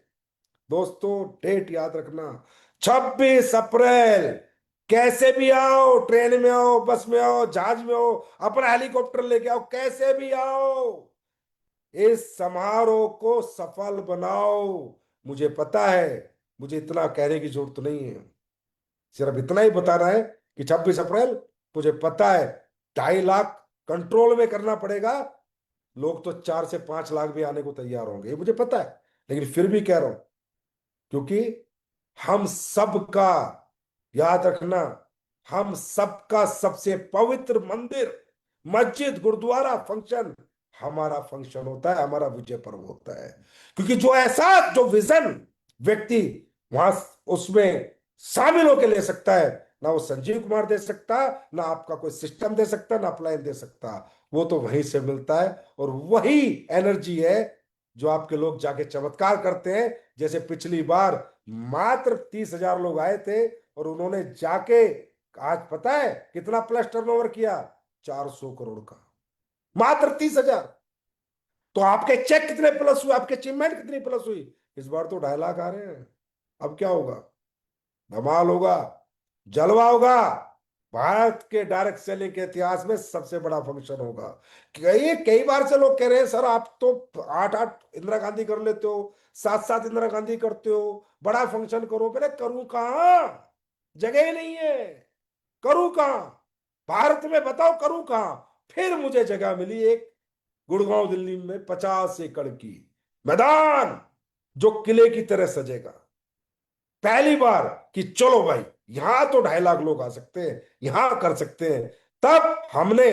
दोस्तों डेट याद रखना, 26 अप्रैल। कैसे भी आओ, ट्रेन में आओ, बस में आओ, जहाज में आओ, अपना हेलीकॉप्टर लेके आओ, कैसे भी आओ, इस समारोह को सफल बनाओ। मुझे पता है, मुझे इतना कहने की जरूरत नहीं है, सिर्फ इतना ही बताना है कि 26 अप्रैल, मुझे पता है 2.5 लाख कंट्रोल में करना पड़ेगा। लोग तो 4 से 5 लाख भी आने को तैयार होंगे, ये मुझे पता है, लेकिन फिर भी कह रहा हूं, क्योंकि हम सबका, याद रखना, हम सबका सबसे पवित्र मंदिर, मस्जिद, गुरुद्वारा फंक्शन हमारा फंक्शन होता है, हमारा विजय पर्व होता है। क्योंकि जो एहसास, जो विजन व्यक्ति वहां उसमें शामिल होकर ले सकता है, ना वो संजीव कुमार दे सकता, ना आपका कोई सिस्टम दे सकता, ना अपलाइन दे सकता, वो तो वहीं से मिलता है। और वही एनर्जी है जो आपके लोग जाके चमत्कार करते हैं। जैसे पिछली बार मात्र 30,000 लोग आए थे और उन्होंने जाके, आज पता है कितना प्लस टर्नओवर किया? 400 करोड़ का, मात्र 30,000। तो आपके चेक कितने प्लस हुए, आपके अचीवमेंट कितनी प्लस हुई? इस बार तो 2.5 लाख आ रहे हैं। अब क्या होगा? धमाल होगा, जलवा होगा। भारत के डायरेक्ट सेलिंग के इतिहास में सबसे बड़ा फंक्शन होगा। कई बार से लोग कह रहे हैं सर आप तो 8-8 इंदिरा गांधी कर लेते हो, 7-7 इंदिरा गांधी करते हो, बड़ा फंक्शन करो। पहले करूं कहां? जगह ही नहीं है, करूं कहां? भारत में बताओ करूं कहां? फिर मुझे जगह मिली एक, गुड़गांव दिल्ली में 50 एकड़ की मैदान, जो किले की तरह सजेगा। पहली बार कि चलो भाई, यहां तो 2.5 लाख लोग आ सकते हैं, यहां कर सकते हैं। तब हमने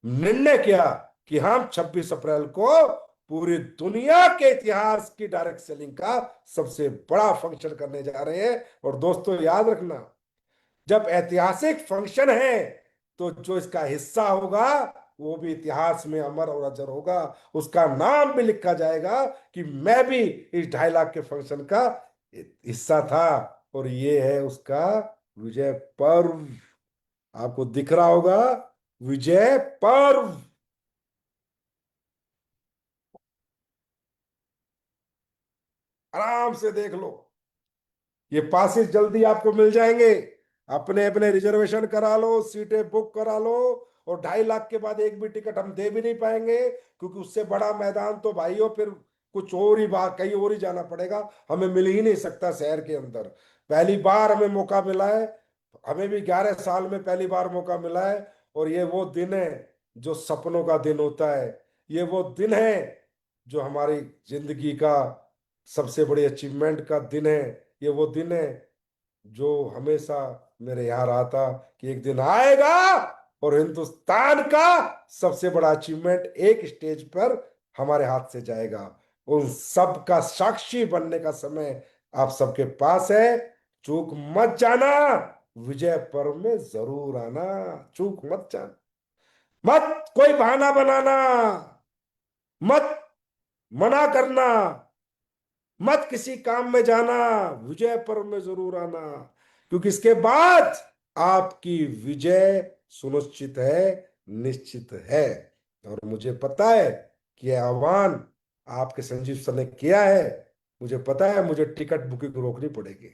निर्णय किया कि हम 26 अप्रैल को पूरी दुनिया के इतिहास की डायरेक्ट सेलिंग का सबसे बड़ा फंक्शन करने जा रहे हैं। और दोस्तों याद रखना, जब ऐतिहासिक फंक्शन है तो जो इसका हिस्सा होगा वो भी इतिहास में अमर और अजर होगा, उसका नाम भी लिखा जाएगा कि मैं भी इस 2.5 लाख के फंक्शन का हिस्सा था। और ये है उसका विजय पर्व। आपको दिख रहा होगा, विजय पर्व। आराम से देख लो, ये पासेस जल्दी आपको मिल जाएंगे। अपने अपने रिजर्वेशन करा लो, सीटें बुक करा लो। और 2.5 लाख के बाद एक भी टिकट हम दे भी नहीं पाएंगे, क्योंकि उससे बड़ा मैदान तो भाइयों फिर कुछ और ही बात, कहीं और ही जाना पड़ेगा, हमें मिल ही नहीं सकता शहर के अंदर। पहली बार हमें मौका मिला है, हमें भी 11 साल में पहली बार मौका मिला है। और ये वो दिन है जो सपनों का दिन होता है, ये वो दिन है जो हमारी जिंदगी का सबसे बड़ी अचीवमेंट का दिन है। ये वो दिन है जो हमेशा मेरे यहाँ रहा था कि एक दिन आएगा और हिंदुस्तान का सबसे बड़ा अचीवमेंट एक स्टेज पर हमारे हाथ से जाएगा। उन सब का साक्षी बनने का समय आप सबके पास है। चूक मत जाना, विजय पर्व में जरूर आना, चूक मत जाना। मत कोई बहाना बनाना, मत मना करना, मत किसी काम में जाना, विजय पर्व में जरूर आना। क्योंकि इसके बाद आपकी विजय सुनिश्चित है, निश्चित है। और मुझे पता है कि यह आह्वान आपके संजीव सर ने किया है। मुझे पता है मुझे टिकट बुकिंग रोकनी पड़ेगी,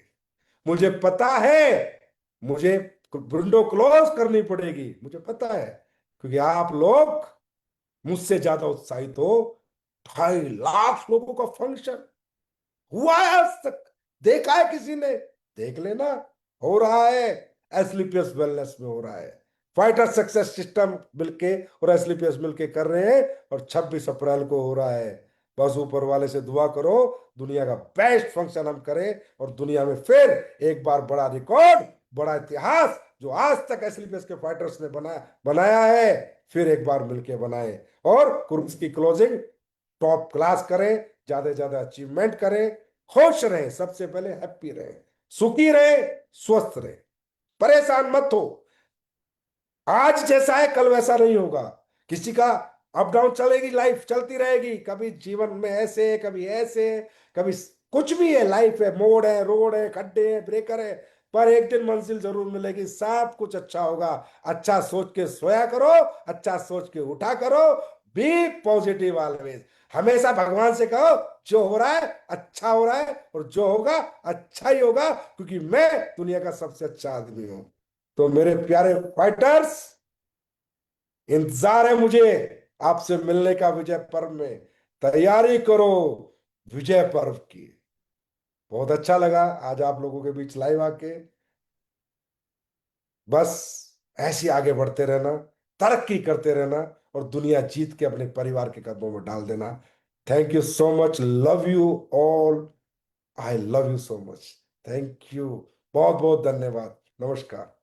मुझे पता है मुझे विंडो क्लोज करनी पड़ेगी, मुझे पता है। क्योंकि आप लोग मुझसे ज्यादा उत्साहित हो। 2.5 लाख लोगों का फंक्शन हुआ है आज तक? देखा है किसी ने? देख लेना, हो रहा है, एसलीपीएस वेलनेस में हो रहा है। फाइटर सक्सेस सिस्टम मिलके और एसलीपीएस मिलके कर रहे हैं, और 26 अप्रैल को हो रहा है। बस ऊपर वाले से दुआ करो, दुनिया का बेस्ट फंक्शन हम करें और दुनिया में फिर एक बार बड़ा रिकॉर्ड, बड़ा इतिहास जो आज तक एसएलपीएस के फाइटर्स ने बनाया है, फिर एक बार मिलके बनाए और कुर्स की क्लोजिंग टॉप क्लास करें, ज्यादा से ज्यादा अचीवमेंट करें, खुश रहें, सबसे पहले हैप्पी रहें, सुखी रहें, स्वस्थ रहें, परेशान मत हो। आज जैसा है कल वैसा नहीं होगा, किसी का अप डाउन चलेगी, लाइफ चलती रहेगी, कभी जीवन में ऐसे है, कभी ऐसे है, कभी कुछ भी है, लाइफ है, मोड़ है, रोड है, खड्डे है, ब्रेकर है, पर एक दिन मंजिल जरूर मिलेगी, सब कुछ अच्छा होगा। अच्छा सोच के सोया करो, अच्छा सोच के उठा करो, बी पॉजिटिव ऑलवेज। हमेशा भगवान से कहो जो हो रहा है अच्छा हो रहा है और जो होगा अच्छा ही होगा, क्योंकि मैं दुनिया का सबसे अच्छा आदमी हूं। तो मेरे प्यारे फाइटर्स, इंतजार है मुझे आपसे मिलने का विजय पर्व में, तैयारी करो विजय पर्व की। बहुत अच्छा लगा आज आप लोगों के बीच लाइव आके। बस ऐसे ही आगे बढ़ते रहना, तरक्की करते रहना और दुनिया जीत के अपने परिवार के कदमों में डाल देना। Thank you so much, love you all, I love you so much, thank you, बहुत बहुत धन्यवाद, नमस्कार।